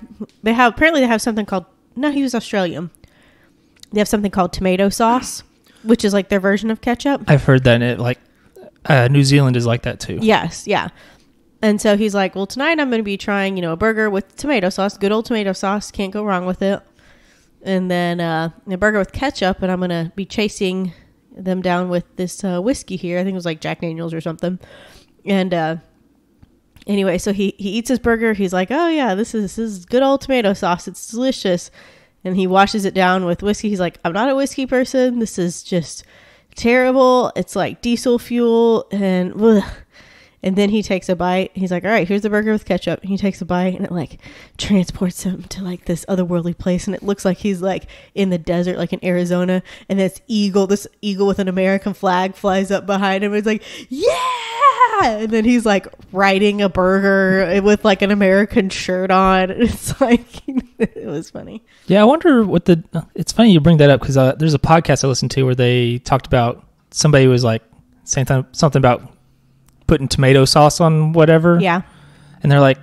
Apparently they have something called, no, he was Australian. They have something called tomato sauce, which is like their version of ketchup. I've heard that New Zealand is like that too. Yes, yeah. And so he's like, well, tonight I'm going to be trying, a burger with tomato sauce, good old tomato sauce. Can't go wrong with it. And then a burger with ketchup, and I'm going to be chasing them down with this whiskey here. I think it was like Jack Daniels or something. And anyway, so he eats his burger. He's like, oh, yeah, this is good old tomato sauce. It's delicious. And he washes it down with whiskey. He's like, I'm not a whiskey person. This is just terrible. It's like diesel fuel. And ugh. And then he takes a bite. He's like, all right, here's the burger with ketchup. He takes a bite, and it like transports him to like this otherworldly place. And it looks like he's like in the desert, like in Arizona. And this eagle with an American flag flies up behind him. It's like, yeah. And then he's like riding a burger with like an American shirt on. It's like, it was funny. Yeah, I wonder it's funny you bring that up because there's a podcast I listened to where they talked about somebody was like saying something about putting tomato sauce on whatever. Yeah. And they're like,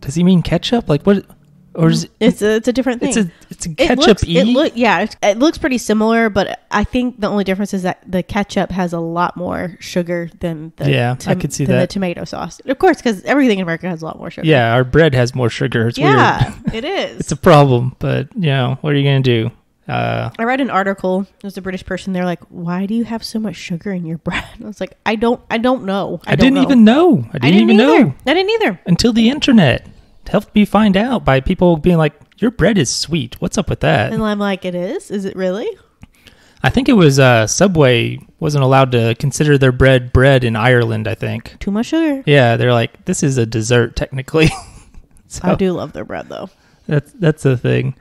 does he mean ketchup? Like what? Or is it's a different thing. It's a ketchup-y. It looks pretty similar, but I think the only difference is that the ketchup has a lot more sugar than I could see that. The tomato sauce. Of course, because everything in America has a lot more sugar. Yeah, our bread has more sugar. It's weird. It is. It's a problem, but what are you going to do? I read an article. It was a British person. They're like, "Why do you have so much sugar in your bread?" I was like, "I don't know. I didn't even know. I didn't even know. I didn't either until the internet helped me find out by people being like, "Your bread is sweet. What's up with that?" And I'm like, "It is. Is it really?" I think it was Subway wasn't allowed to consider their bread in Ireland. I think too much sugar. Yeah, they're like, this is a dessert technically. So, I do love their bread though. That's the thing.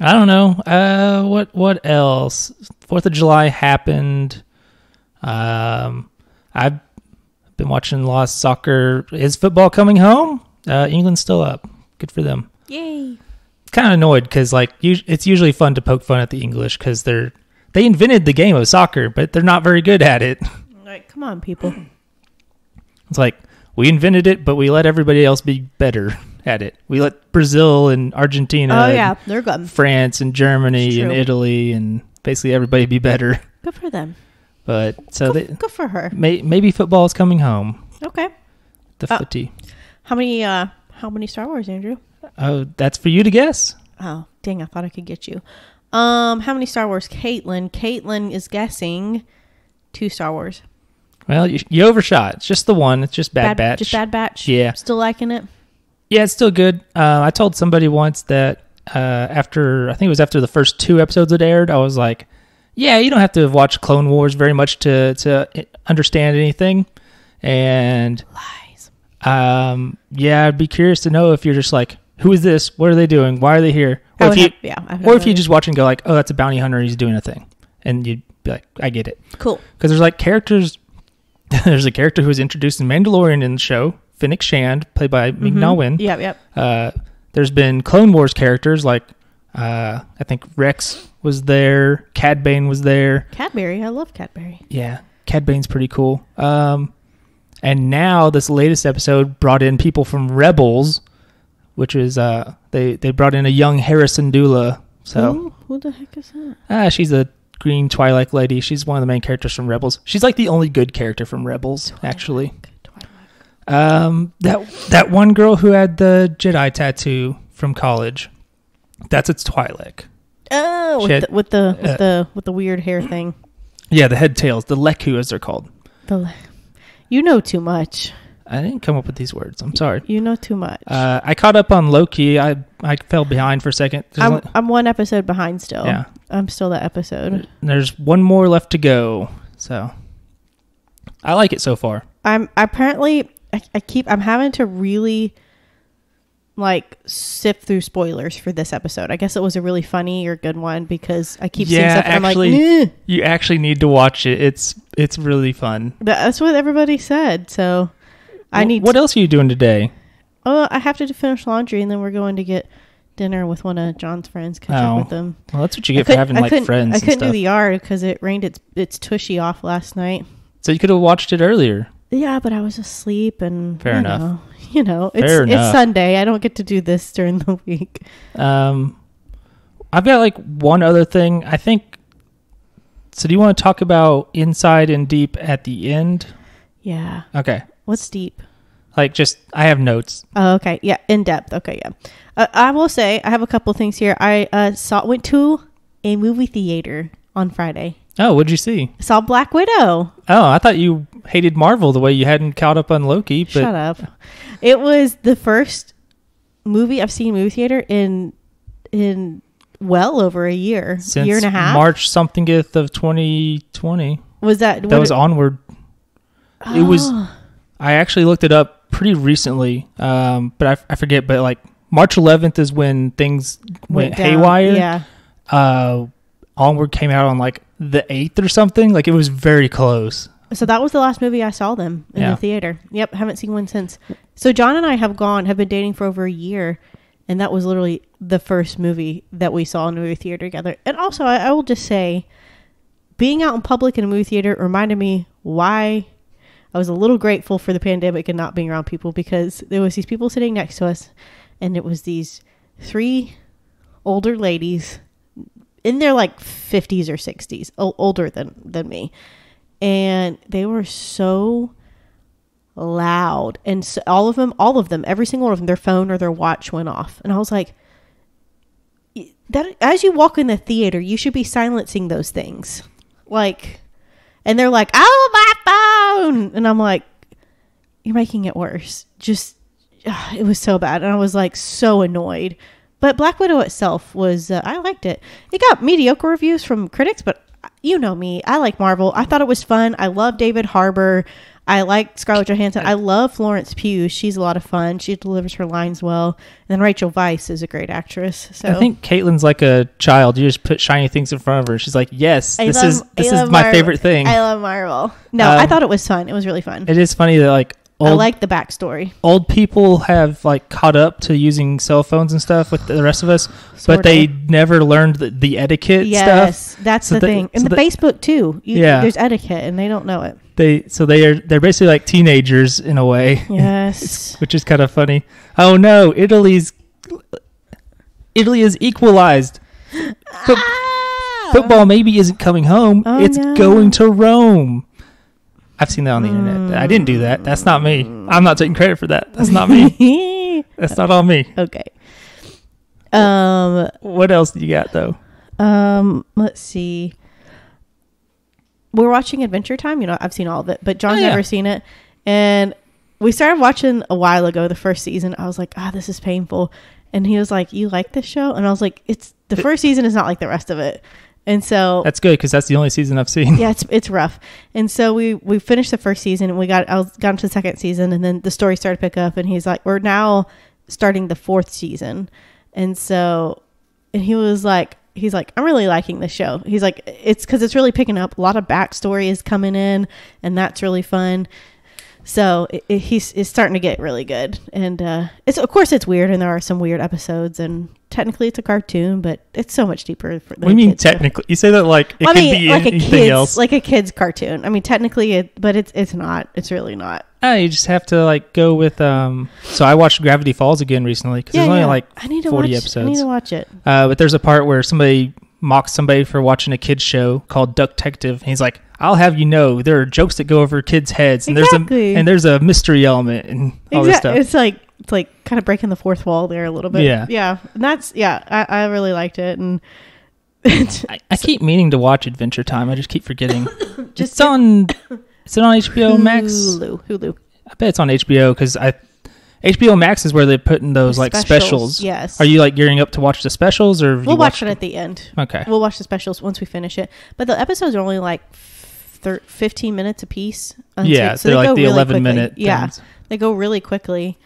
I don't know. What else? 4th of July happened. I've been watching lost soccer. Is football coming home? England's still up. Good for them. Yay. Kind of annoyed because it's usually fun to poke fun at the English because they invented the game of soccer, but they're not very good at it. Like, come on, people. It's like, we invented it, but we let everybody else be better at it. We let Brazil and Argentina, they're good. France and Germany and Italy and basically everybody be better. Good for them. But so good for her. Maybe football is coming home. Okay. The footy. How many Star Wars, Andrew? Oh, that's for you to guess. Oh, dang! I thought I could get you. How many Star Wars? Caitlin is guessing 2 Star Wars. Well, you overshot. It's just the one. It's just Bad Batch. Just Bad Batch. Yeah. Still liking it? Yeah, it's still good. I told somebody once that I think it was after the first 2 episodes had aired, I was like, yeah, you don't have to have watched Clone Wars very much to understand anything. And lies. Yeah, I'd be curious to know if you're just like, who is this? What are they doing? Why are they here? Or if you just watch and go like, oh, that's a bounty hunter. He's doing a thing. And you'd be like, I get it. Cool. Because there's like characters. There's a character who was introduced in Mandalorian in the show, Fennec Shand, played by Ming-Na Wen. Yep. There's been Clone Wars characters like I think Rex was there, Cad Bane was there. Cadbury, I love Cadbury. Yeah, Cad Bane's pretty cool. And now this latest episode brought in people from Rebels, which is they brought in a young Harrison Dula. So who the heck is that? She's a green Twi'lek lady. She's one of the main characters from Rebels. She's like the only good character from Rebels, actually. That one girl who had the Jedi tattoo from college, that's its Twi'lek. Oh, with the weird hair thing. Yeah, the head tails, the Leku as they're called. You know too much. I didn't come up with these words. I'm sorry. You know too much. I caught up on Loki. I fell behind for a second. I'm 1 episode behind still. Yeah. I'm still that episode. There's 1 more left to go. So I like it so far. I'm having to really like sift through spoilers for this episode. I guess it was a really funny or good one because I keep seeing stuff and I'm like, you actually need to watch it. It's really fun. That's what everybody said. So What else are you doing today? Oh, I have to finish laundry and then we're going to get dinner with one of John's friends, catch up with them. Well, that's what you get for having friends. I couldn't do the yard because it rained its tushy off last night. So you could have watched it earlier. Yeah, but I was asleep and Fair enough. It's Sunday. I don't get to do this during the week. I've got like one other thing. I think. So do you want to talk about Inside and Deep at the end? Yeah. Okay. What's Deep? Like I have notes. Oh, okay. Yeah. In depth. Okay. Yeah. I will say I have a couple things here. I went to a movie theater on Friday. Oh, what'd you see? Saw Black Widow. Oh, I thought you hated Marvel the way you hadn't caught up on Loki. But... Shut up. It was the first movie I've seen in movie theater in well over a year. Since year and a half. March somethingth of 2020. Was that? That was Onward. Oh. It was. I actually looked it up pretty recently, but I forget. But like March 11th is when things went haywire. Yeah. Onward came out on like the 8th or something. Like it was very close. So that was the last movie I saw them in the theater. Yep, haven't seen one since. So John and I have been dating for over a year, and that was literally the first movie that we saw in a movie theater together. And also, I will just say, being out in public in a movie theater reminded me why I was a little grateful for the pandemic and not being around people, because there was these people sitting next to us, and it was these 3 older ladies in their like 50s or 60s, older than me. And they were so loud, and so all of them, every single one of them, their phone or their watch went off. And I was like, that as you walk in the theater, you should be silencing those things. Like, and they're like, oh, my phone. And I'm like, you're making it worse. Just, it was so bad. And I was like so annoyed. But Black Widow itself was, I liked it. It got mediocre reviews from critics, but you know me, I like Marvel. I thought it was fun. I love David Harbour. I like Scarlett Johansson. I love Florence Pugh. She's a lot of fun. She delivers her lines well. And then Rachel Weisz is a great actress. So I think Caitlin's like a child. You just put shiny things in front of her. She's like, yes, this is my favorite thing. I love Marvel. No, I thought it was fun. It was really fun. It is funny that like I like the backstory. Old people have like caught up to using cell phones and stuff with the rest of us, but they never learned the etiquette stuff. Yes, that's the thing. And the Facebook too. There's etiquette, and they don't know it. They're basically like teenagers in a way. Yes, which is kind of funny. Oh no, Italy is equalized. Football maybe isn't coming home. Oh, it's going to Rome. I've seen that on the internet. I didn't do that. That's not me. I'm not taking credit for that. That's not me. That's not on me. Okay. What else do you got though? Let's see. We're watching Adventure Time. You know, I've seen all of it, but John's never seen it. And we started watching a while ago, the first season. I was like, this is painful. And he was like, you like this show? And I was like, the first season is not like the rest of it. And so that's good, because that's the only season I've seen. Yeah, it's rough. And so we finished the first season, and I got into the second season, and then the story started to pick up, and he's like, we're now starting the 4th season. And so, and he's like, I'm really liking this show. He's like, it's because it's really picking up. A lot of backstory is coming in, and that's really fun. So it's starting to get really good. And of course it's weird, and there are some weird episodes, and technically it's a cartoon, but it's so much deeper. What do you mean technically? You say that like it could be like anything else. Like a kid's cartoon. I mean, technically but it's not. It's really not. You just have to like go with. So I watched Gravity Falls again recently, because there's only like 40 episodes. I need to watch it. But there's a part where somebody mocks somebody for watching a kid's show called Duck Detective. And he's like, I'll have you know, there are jokes that go over kids' heads, and there's a mystery element and all this stuff. It's like kind of breaking the fourth wall there a little bit. Yeah. And that's I really liked it, and I keep meaning to watch Adventure Time. I just keep forgetting. Is it on HBO Max? Hulu. I bet it's on HBO, because HBO Max is where they put in those like specials. Yes. Are you like gearing up to watch the specials, or we'll watch it at the end? Okay. We'll watch the specials once we finish it. But the episodes are only like 15 minutes a piece. Yeah, so they're like the 11-minute. Yeah, they go really quickly.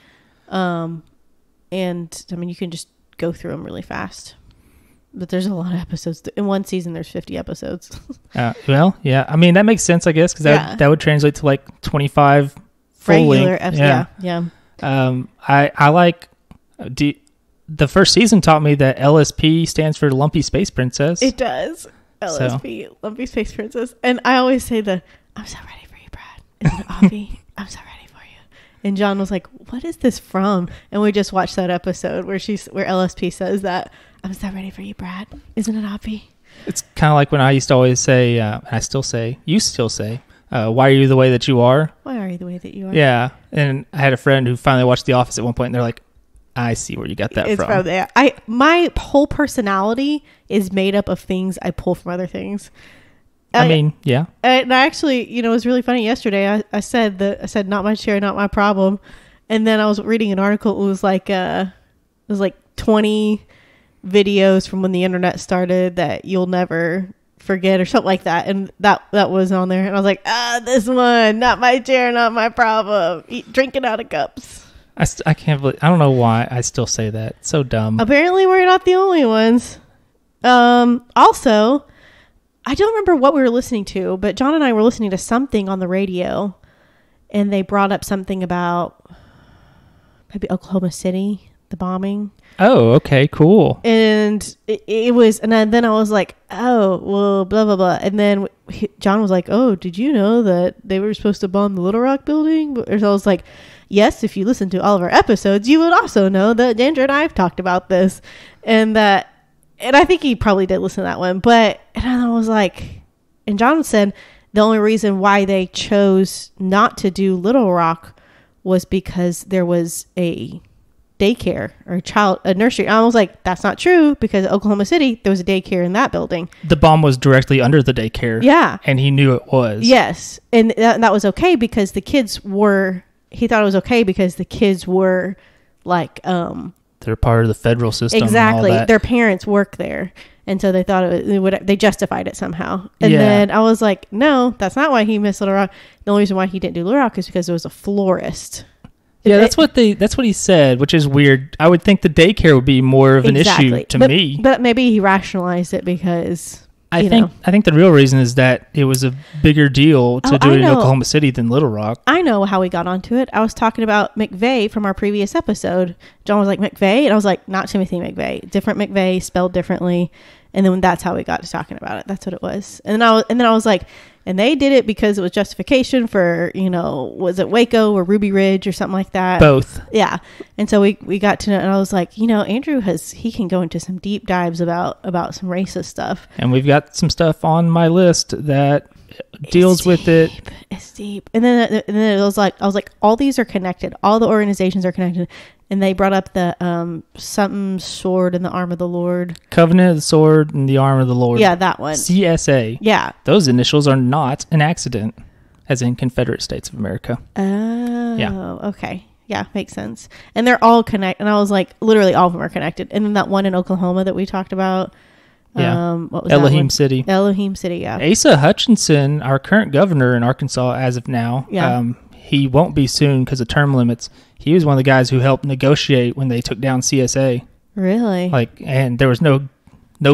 And I mean, you can just go through them really fast. But there's a lot of episodes. In one season, there's 50 episodes. Well, yeah. I mean, that makes sense, I guess, because that would translate to like 25 full length. Yeah. I like the first season taught me that LSP stands for Lumpy Space Princess. It does. LSP, Lumpy Space Princess. And I always say I'm so ready for you, Brad. Is it Avi? I'm so ready for you. And John was like, what is this from? And we just watched that episode where LSP says that, I'm so ready for you, Brad. Isn't it obvious? It's kind of like when I used to always say, you still say, why are you the way that you are? Why are you the way that you are? Yeah. And I had a friend who finally watched The Office at one point, and they're like, I see where you got that it's from there. My whole personality is made up of things I pull from other things. I mean, yeah. And I actually, it was really funny yesterday. I said not my chair, not my problem. And then I was reading an article. It was like 20 videos from when the internet started that you'll never forget or something like that. And that was on there. And I was like, this one, not my chair, not my problem. Drinking out of cups. I can't believe, I don't know why I still say that. It's so dumb. Apparently we're not the only ones. Also, I don't remember what we were listening to, but John and I were listening to something on the radio, and they brought up something about maybe Oklahoma City, the bombing. Oh, okay, cool. And it was, and then I was like, oh, well, blah, blah, blah. And then John was like, oh, did you know that they were supposed to bomb the Little Rock building? So I was like, yes, if you listen to all of our episodes, you would also know that Andrew and I have talked about this. And I think he probably did listen to that one. And I was like, and John said the only reason why they chose not to do Little Rock was because there was a daycare or a nursery. I was like, that's not true, because Oklahoma City, there was a daycare in that building. The bomb was directly under the daycare. Yeah. And he knew it was. Yes. And that was okay because he thought it was okay because the kids were like, they're part of the federal system. Exactly. And all that. Their parents work there. And so they thought they justified it somehow. And then I was like, no, that's not why he missed Little Rock. The only reason why he didn't do Little Rock is because it was a florist. Yeah, that's what he said, which is weird. I would think the daycare would be more of an issue to me. But maybe he rationalized it because I think the real reason is that it was a bigger deal to do it in Oklahoma City than Little Rock. I know how we got onto it. I was talking about McVeigh from our previous episode. John was like, McVeigh? And I was like, not Timothy McVeigh. Different McVeigh, spelled differently. And then that's how we got to talking about it. That's what it was. And then I was like, and they did it because it was justification for, was it Waco or Ruby Ridge or something like that? Both. Yeah. And so we got to know, and I was like, Andrew he can go into some deep dives about some racist stuff. And we've got some stuff on my list that deals with it. It's deep. And then it was like, I was like, all these are connected. All the organizations are connected. And they brought up the something sword in the arm of the Lord. Covenant of the Sword in the Arm of the Lord. Yeah, that one. CSA. Yeah. Those initials are not an accident, as in Confederate States of America. Oh, yeah. Okay. Yeah, makes sense. And they're all connected. And I was like, literally all of them are connected. And then that one in Oklahoma that we talked about. Yeah. What was Elohim City. Elohim City, yeah. Asa Hutchinson, our current governor in Arkansas as of now, he won't be soon because of term limits. He was one of the guys who helped negotiate when they took down CSA. Really? And there was no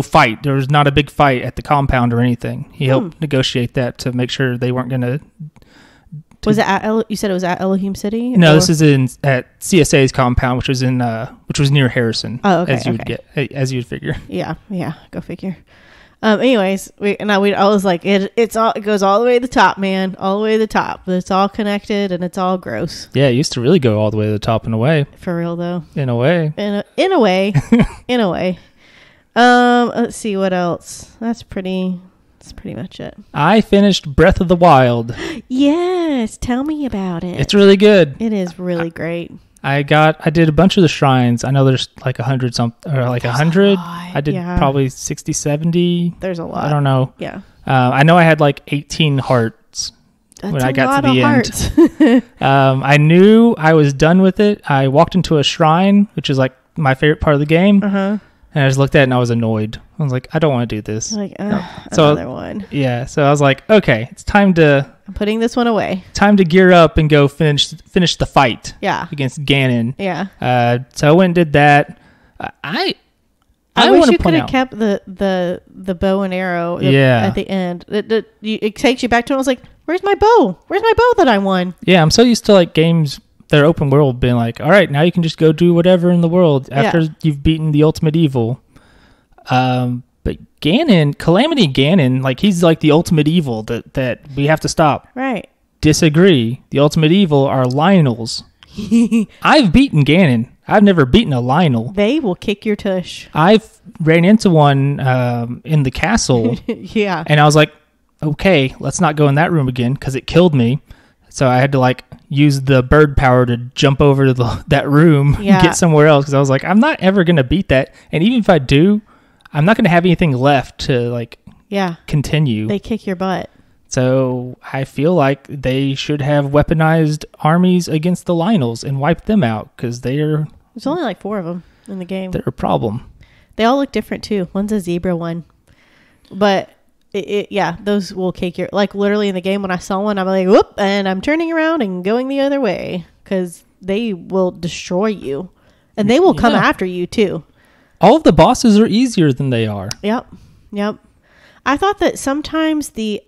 fight. There was not a big fight at the compound or anything. He helped negotiate that to make sure they weren't going to. Was it you said it was at Elohim City? No, this is at CSA's compound, which was near Harrison. Oh, okay. As you would figure. Yeah. Go figure. Anyways, I was like, it goes all the way to the top, man, all the way to the top. But it's all connected and it's all gross. Yeah, it used to really go all the way to the top in a way. For real though. In a way. In a way. In a way. Let's see what else. That's pretty much it. I finished Breath of the Wild. Yes, tell me about it. It's really good. It is really great. I did a bunch of the shrines. I know there's like 100 something, or like 100. I did probably 60, 70. There's a lot. I don't know. Yeah. I know I had like 18 hearts when I got to the end. I knew I was done with it. I walked into a shrine, which is like my favorite part of the game. Uh-huh. And I just looked at it and I was annoyed. I was like, I don't want to do this. Like, another one. Yeah. So I was like, okay, it's time to... I'm putting this one away. Time to gear up and go finish the fight. Yeah. Against Ganon. Yeah. So I went and did that. I wish you could have kept the bow and arrow at the end. It takes you back to it. I was like, where's my bow? Where's my bow that I won? Yeah, I'm so used to like games that are open world being like, all right, now you can just go do whatever in the world after you've beaten the ultimate evil. But Ganon, Calamity Ganon, like he's like the ultimate evil that we have to stop. Right. disagree. The ultimate evil are Lionels. I've beaten Ganon. I've never beaten a Lionel. They will kick your tush. I've ran into one in the castle. Yeah. And I was like, okay, let's not go in that room again because it killed me. So I had to like use the bird power to jump over to that room and get somewhere else because I was like, I'm not ever going to beat that. And even if I do, I'm not going to have anything left to like continue. They kick your butt. So I feel like they should have weaponized armies against the Lionels and wiped them out because there's only like 4 of them in the game. They're a problem. They all look different too. One's a zebra one. But those will kick your, like literally in the game when I saw one, I'm like, whoop, and I'm turning around and going the other way because they will destroy you. And they will come after you too. All of the bosses are easier than they are. Yep. I thought that sometimes the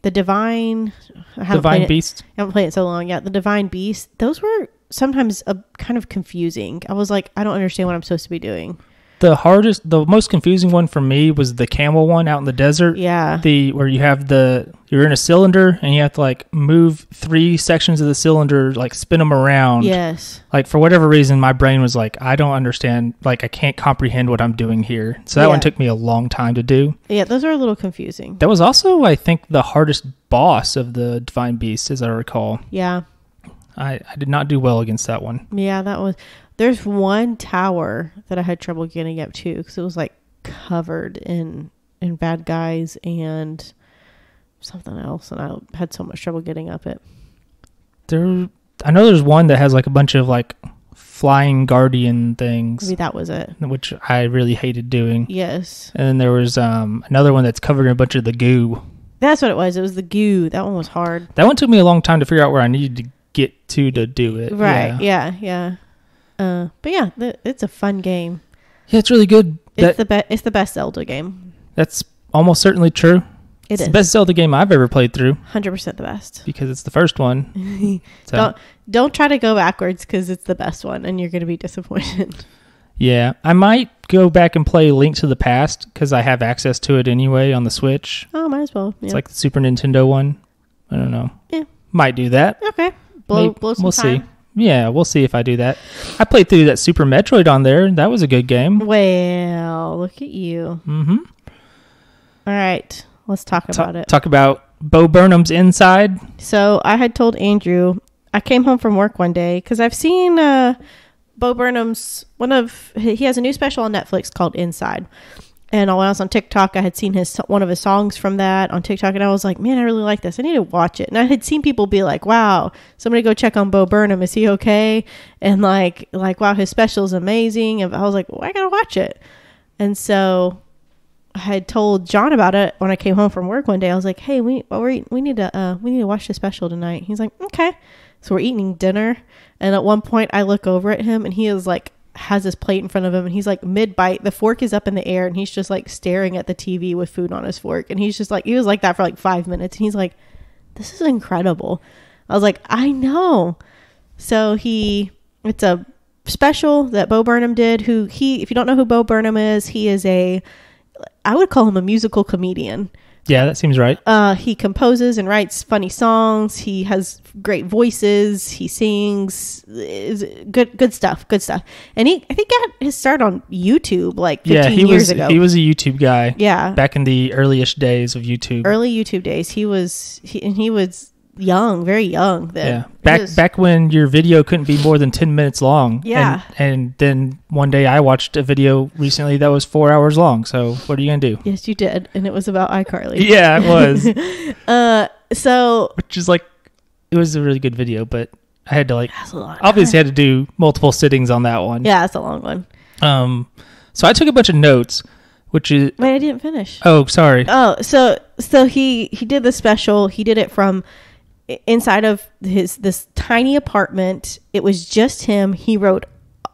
divine beast. I haven't played it so long yet. The divine beast, those were sometimes kind of confusing. I was like, I don't understand what I'm supposed to be doing. The most confusing one for me was the camel one out in the desert. Yeah. Where you're in a cylinder and you have to like move 3 sections of the cylinder, like spin them around. Yes. Like for whatever reason, my brain was like, I don't understand. Like I can't comprehend what I'm doing here. So that one took me a long time to do. Yeah. Those are a little confusing. That was also, I think, the hardest boss of the divine beast, as I recall. Yeah. I did not do well against that one. Yeah, that was... There's one tower that I had trouble getting up to because it was like covered in bad guys and something else, and I had so much trouble getting up it. I know there's one that has like a bunch of like flying guardian things. Maybe that was it. Which I really hated doing. Yes. And then there was another one that's covered in a bunch of the goo. That's what it was. It was the goo. That one was hard. That one took me a long time to figure out where I needed to get to do it. Right. Yeah. But yeah, it's a fun game. Yeah, it's really good. It's the best Zelda game. That's almost certainly true. It's the best Zelda game I've ever played through. 100% the best. Because it's the first one. So. Don't try to go backwards because it's the best one and you're going to be disappointed. Yeah, I might go back and play Link to the Past because I have access to it anyway on the Switch. Oh, might as well. Yeah. It's like the Super Nintendo one. I don't know. Yeah. Might do that. Okay. Blow some we'll time. See. Yeah, we'll see if I do that. I played through that Super Metroid on there. That was a good game. Well, look at you. Mm-hmm. All right. Let's talk about it. Talk about Bo Burnham's Inside. So I had told Andrew, I came home from work one day because I've seen Bo Burnham's, he has a new special on Netflix called Inside. And when I was on TikTok, I had seen one of his songs from that on TikTok, and I was like, man, I really like this. I need to watch it. And I had seen people be like, wow, somebody go check on Bo Burnham. Is he okay? And like, wow, his special is amazing. And I was like, well, I got to watch it. And so I had told John about it when I came home from work one day. I was like, hey, we need to watch the special tonight. He's like, okay. So we're eating dinner. And at one point I look over at him and he is like, has his plate in front of him and he's like mid-bite. The fork is up in the air and he's just like staring at the TV with food on his fork. And he's just like, he was like that for like 5 minutes. And he's like, this is incredible. I was like, I know. So it's a special that Bo Burnham did if you don't know who Bo Burnham is, he is I would call him a musical comedian. Yeah, that seems right. He composes and writes funny songs. He has great voices. He sings. Good stuff. And I think got his start on YouTube like 15 years ago. He was a YouTube guy. Yeah. Back in the earliest days of YouTube. Early YouTube days. He was young, very young then. Yeah. Back when your video couldn't be more than 10 minutes long. Yeah. And then one day I watched a video recently that was 4 hours long. So what are you going to do? Yes, you did. And it was about iCarly. Yeah, it was. So. Which is like, it was a really good video, but I had to obviously had to do multiple sittings on that one. Yeah, it's a long one. So I took a bunch of notes, which is. Wait, I didn't finish. Oh, sorry. Oh, so he did the special. He did it from inside of this tiny apartment. It was just him. He wrote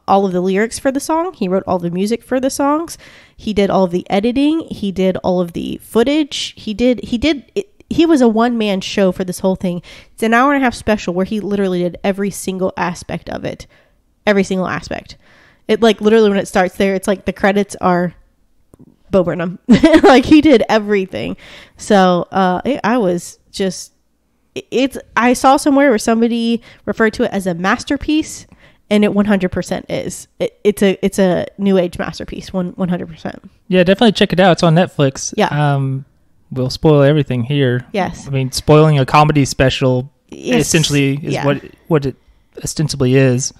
all of the lyrics for the song. He wrote all the music for the songs. He did all of the editing. He did all of the footage. He was a one-man show for this whole thing. It's an hour and a half special where he literally did every single aspect of it. Every single aspect. It like literally when it starts there, it's like the credits are Bo Burnham. Like he did everything. So I was just I saw somewhere where somebody referred to it as a masterpiece, and it 100% is. It's a new age masterpiece, 100%. Yeah, definitely check it out. It's on Netflix. Yeah. We'll spoil everything here. Yes. I mean, spoiling a comedy special Yes. essentially is what it ostensibly is.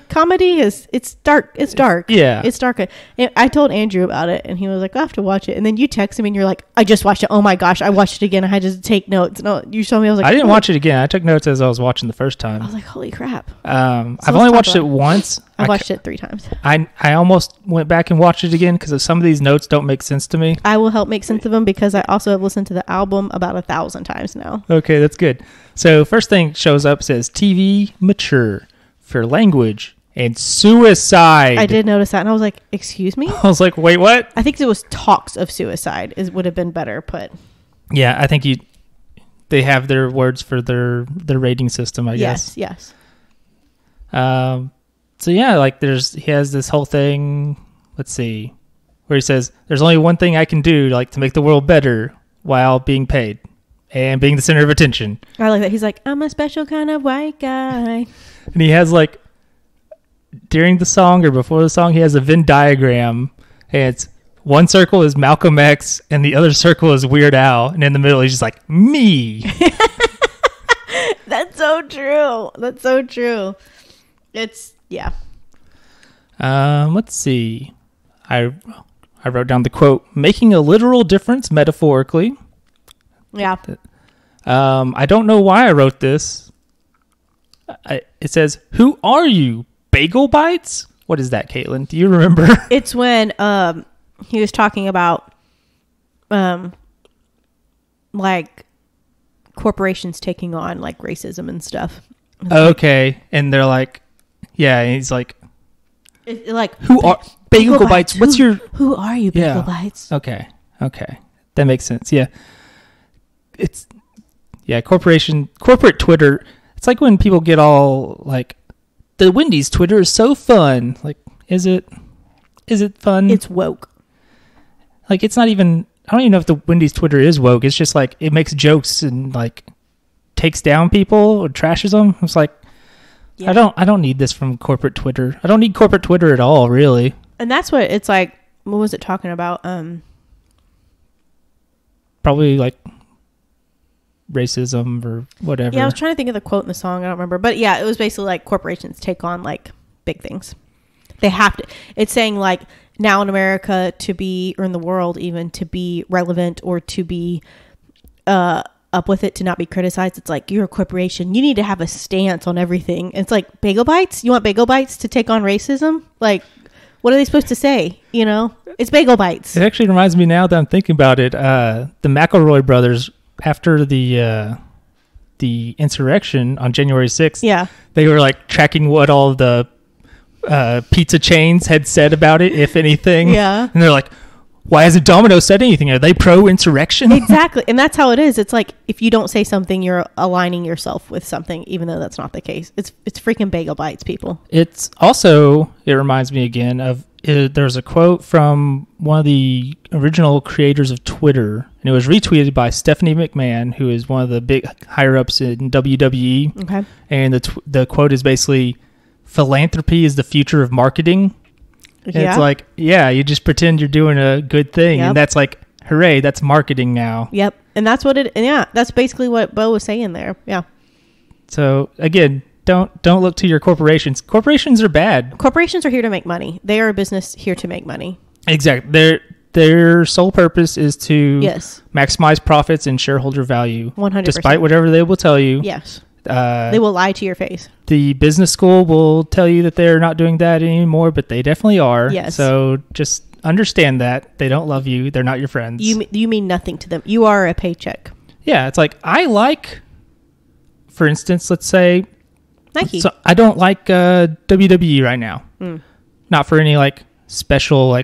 Comedy it's dark. It's dark. Yeah. It's dark. And I told Andrew about it, and he was like, I have to watch it. And then you texted me and you're like, I just watched it. Oh my gosh, I watched it again. I had to take notes. No, you showed me. I was like, I didn't watch it again. I took notes as I was watching the first time. I was like, holy crap. I've only watched it once. I watched it 3 times. I almost went back and watched it again because some of these notes don't make sense to me. I will help make sense of them because I also have listened to the album about 1,000 times now. Okay, that's good. So first thing shows up says TV mature for language and suicide. I did notice that, and I was like, excuse me? I was like, wait, what? I think it was talks of suicide would have been better put. Yeah, I think they have their words for their rating system, I guess. Yes. So yeah, like he has this whole thing, let's see, where he says, there's only one thing I can do to make the world better while being paid and being the center of attention. I like that. He's like, I'm a special kind of white guy. And he has during the song or before the song, he has a Venn diagram, and it's one circle is Malcolm X and the other circle is Weird Al, and in the middle he's just like, me. That's so true. That's so true. Yeah. Let's see. I wrote down the quote, making a literal difference metaphorically. Yeah. I don't know why I wrote this. It says, who are you? Bagel Bites? What is that, Caitlin? Do you remember? It's when he was talking about corporations taking on racism and stuff. Okay. And they're like, yeah, and he's like, who are Bagel Bites? What's who are you, Bagel Bites? Okay. That makes sense. Yeah. Corporate Twitter. It's like when people get all the Wendy's Twitter is so fun. Is it fun? It's woke. It's not even, I don't even know if the Wendy's Twitter is woke. It's just it makes jokes and takes down people or trashes them. It's yeah. I don't need this from corporate Twitter. I don't need corporate Twitter at all, really. And that's what it's like. What was it talking about? Probably racism or whatever. Yeah, I was trying to think of the quote in the song. I don't remember. But yeah, it was basically corporations take on big things. They have to. It's saying now in America or in the world even, to be relevant or to be up with it, to not be criticized. It's you're a corporation. You need to have a stance on everything. It's Bagel Bites? You want Bagel Bites to take on racism? What are they supposed to say? It's Bagel Bites. It actually reminds me now that I'm thinking about it. The McElroy brothers, after the insurrection on January 6th, yeah, they were tracking what all the pizza chains had said about it, if anything. Yeah. And they're like, why hasn't Domino's said anything? Are they pro-insurrection? Exactly. And that's how it is. It's if you don't say something, you're aligning yourself with something, even though that's not the case. It's freaking Bagel Bites, people. It's also, it reminds me again of, there's a quote from one of the original creators of Twitter, and it was retweeted by Stephanie McMahon, who is one of the big higher-ups in WWE. Okay. And the quote is basically, philanthropy is the future of marketing. Yeah. It's you just pretend you're doing a good thing. Yep. And that's hooray, that's marketing now. Yep. And that's what that's basically what Bo was saying there. Yeah. So again, don't look to your corporations. Corporations are bad. Corporations are here to make money. They are a business here to make money. Exactly. Their sole purpose is to maximize profits and shareholder value. 100%. Despite whatever they will tell you. Yes. They will lie to your face. The business school will tell you that they're not doing that anymore, but they definitely are. Yes. So just understand that. They don't love you. They're not your friends. You mean nothing to them. You are a paycheck. Yeah. It's for instance, let's say, Nike. So I don't like WWE right now. Not for any special,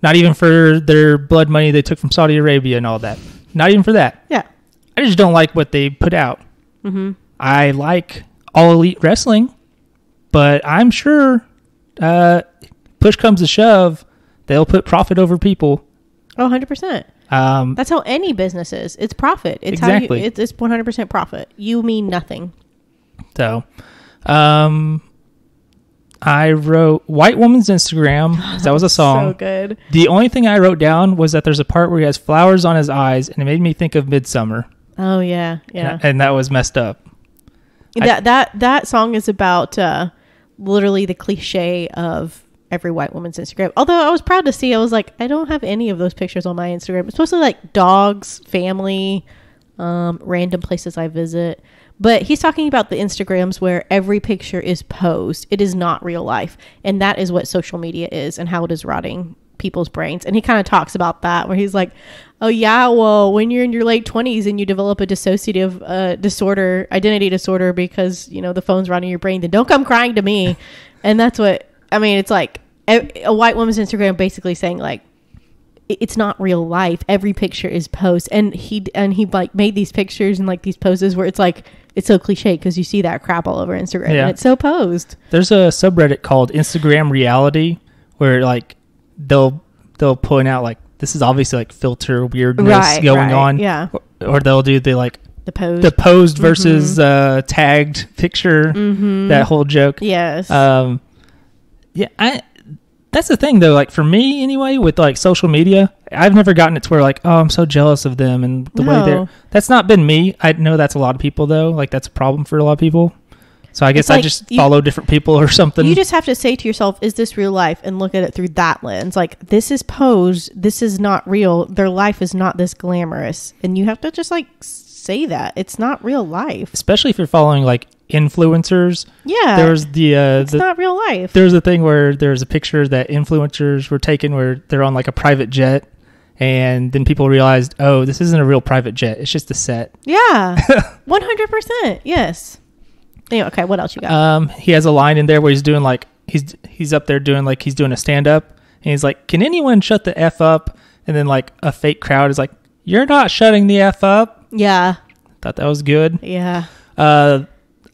not even for their blood money they took from Saudi Arabia and all that. Not even for that. Yeah. I just don't like what they put out. Mm-hmm. I like All Elite Wrestling, but I'm sure push comes to shove, they'll put profit over people. Oh, 100%. That's how any business is. It's profit. It's exactly. how you, it's 100% profit. You mean nothing. So, I wrote White Woman's Instagram. That was a song. So good. The only thing I wrote down was that there's a part where he has flowers on his eyes, and it made me think of Midsummer. Oh yeah, yeah. And that was messed up. That song is about literally the cliche of every white woman's Instagram. Although I was proud to see, I was like, I don't have any of those pictures on my Instagram. It's mostly like dogs, family, random places I visit. But he's talking about the Instagrams where every picture is posed. It is not real life. And that is what social media is and how it is rotting people's brains. And he kind of talks about that where he's like, oh yeah, well, when you're in your late 20s and you develop a dissociative identity disorder because, you know, the phone's rotting your brain, then don't come crying to me. And that's what, I mean, it's like a white woman's Instagram basically saying like, it's not real life. Every picture is posed. And he like made these pictures and like these poses where it's like, it's so cliche because you see that crap all over Instagram and it's so posed. There's a subreddit called Instagram Reality where like they'll point out like this is obviously like filter weirdness going on. Yeah. Or they'll do the posed versus tagged picture, that whole joke. Yes. That's the thing though, like for me anyway, with like social media, I've never gotten it to where like, oh, I'm so jealous of them and the way they're, that's not been me. I know that's a lot of people though. Like that's a problem for a lot of people. So I guess I just follow different people or something. You just have to say to yourself, is this real life? And look at it through that lens. Like this is posed. This is not real. Their life is not this glamorous. And you have to just like say that it's not real life. Especially if you're following like influencers. Yeah. There's it's not real life. There's a thing where there's a picture that influencers were taking where they're on like a private jet. And then people realized, oh, this isn't a real private jet. It's just a set. Yeah. 100%. Yes. Anyway, okay, what else you got? He has a line in there where he's doing like he's up there doing like he's doing a stand up and he's like, can anyone shut the F up? And then like a fake crowd is like, you're not shutting the F up. Yeah. Thought that was good. Yeah.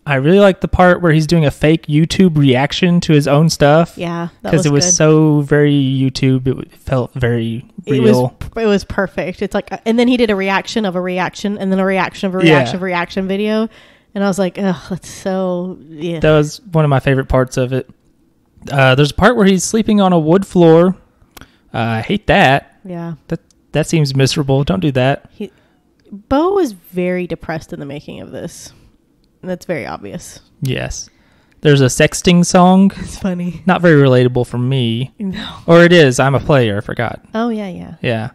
I really like the part where he's doing a fake YouTube reaction to his own stuff. Yeah, because it was good. So very YouTube. It felt very real. It was perfect. It's like, and then he did a reaction of a reaction, and then a reaction of a reaction of a reaction video, and I was like, oh, that's so. Yeah. That was one of my favorite parts of it. There's a part where he's sleeping on a wood floor. I hate that. Yeah. That seems miserable. Don't do that. Bo was very depressed in the making of this. That's very obvious. Yes. There's a sexting song. It's funny. Not very relatable for me. No. Or it is. I'm a player. I forgot. Oh, yeah. Yeah.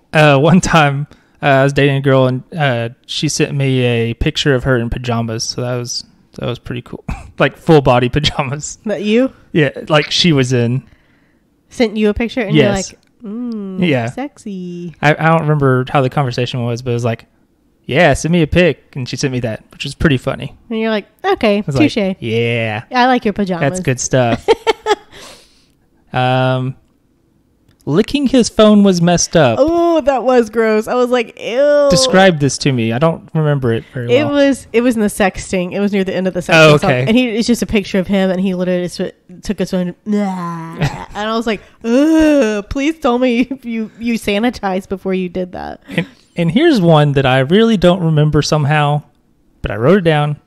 One time I was dating a girl and she sent me a picture of her in pajamas. So that was pretty cool. Like full body pajamas. That you? Yeah. Like she was in. Sent you a picture and you're like, yeah, sexy. I don't remember how the conversation was, but it was like, yeah, send me a pic. And she sent me that, which was pretty funny. And you're like, okay, touche. Like, yeah. I like your pajamas. That's good stuff. Licking his phone was messed up. Oh, that was gross. I was like, ew. Describe this to me. I don't remember it very well. It was in the sexting. It was near the end of the sexting. Oh, okay. Song. And it's just a picture of him, and he literally just took his phone. And I was like, ugh, please tell me if you sanitized before you did that. And here's one that I really don't remember somehow, but I wrote it down.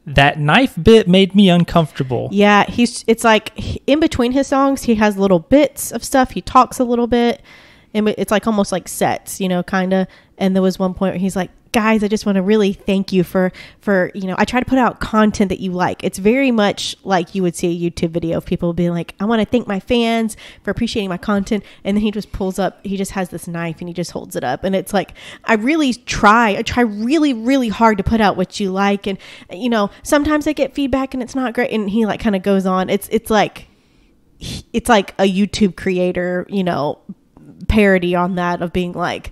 That knife bit made me uncomfortable. Yeah, it's like in between his songs, he has little bits of stuff. He talks a little bit, and it's like almost like sets, kind of. And there was one point where he's like, guys, I just want to really thank you for, I try to put out content that you like. It's very much like you would see a YouTube video of people being like, I want to thank my fans for appreciating my content. And then he just pulls up, he just has this knife and he just holds it up. And it's like, I try really, really hard to put out what you like. And, sometimes I get feedback and it's not great. And he like kind of goes on. It's like a YouTube creator, parody on that of being like,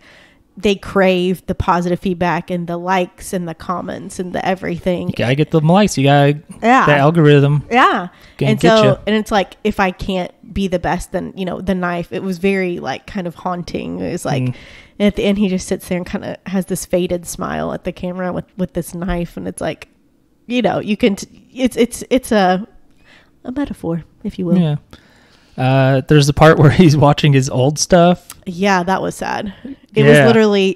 they crave the positive feedback and the likes and the comments and the everything. You gotta get the likes. You gotta the algorithm. Yeah. And so, and it's like, if I can't be the best, then, the knife, it was very like kind of haunting. It was like, at the end, he just sits there and kind of has this faded smile at the camera with this knife. And it's like, you can, it's a metaphor, if you will. Yeah. There's the part where he's watching his old stuff. Yeah, that was sad. It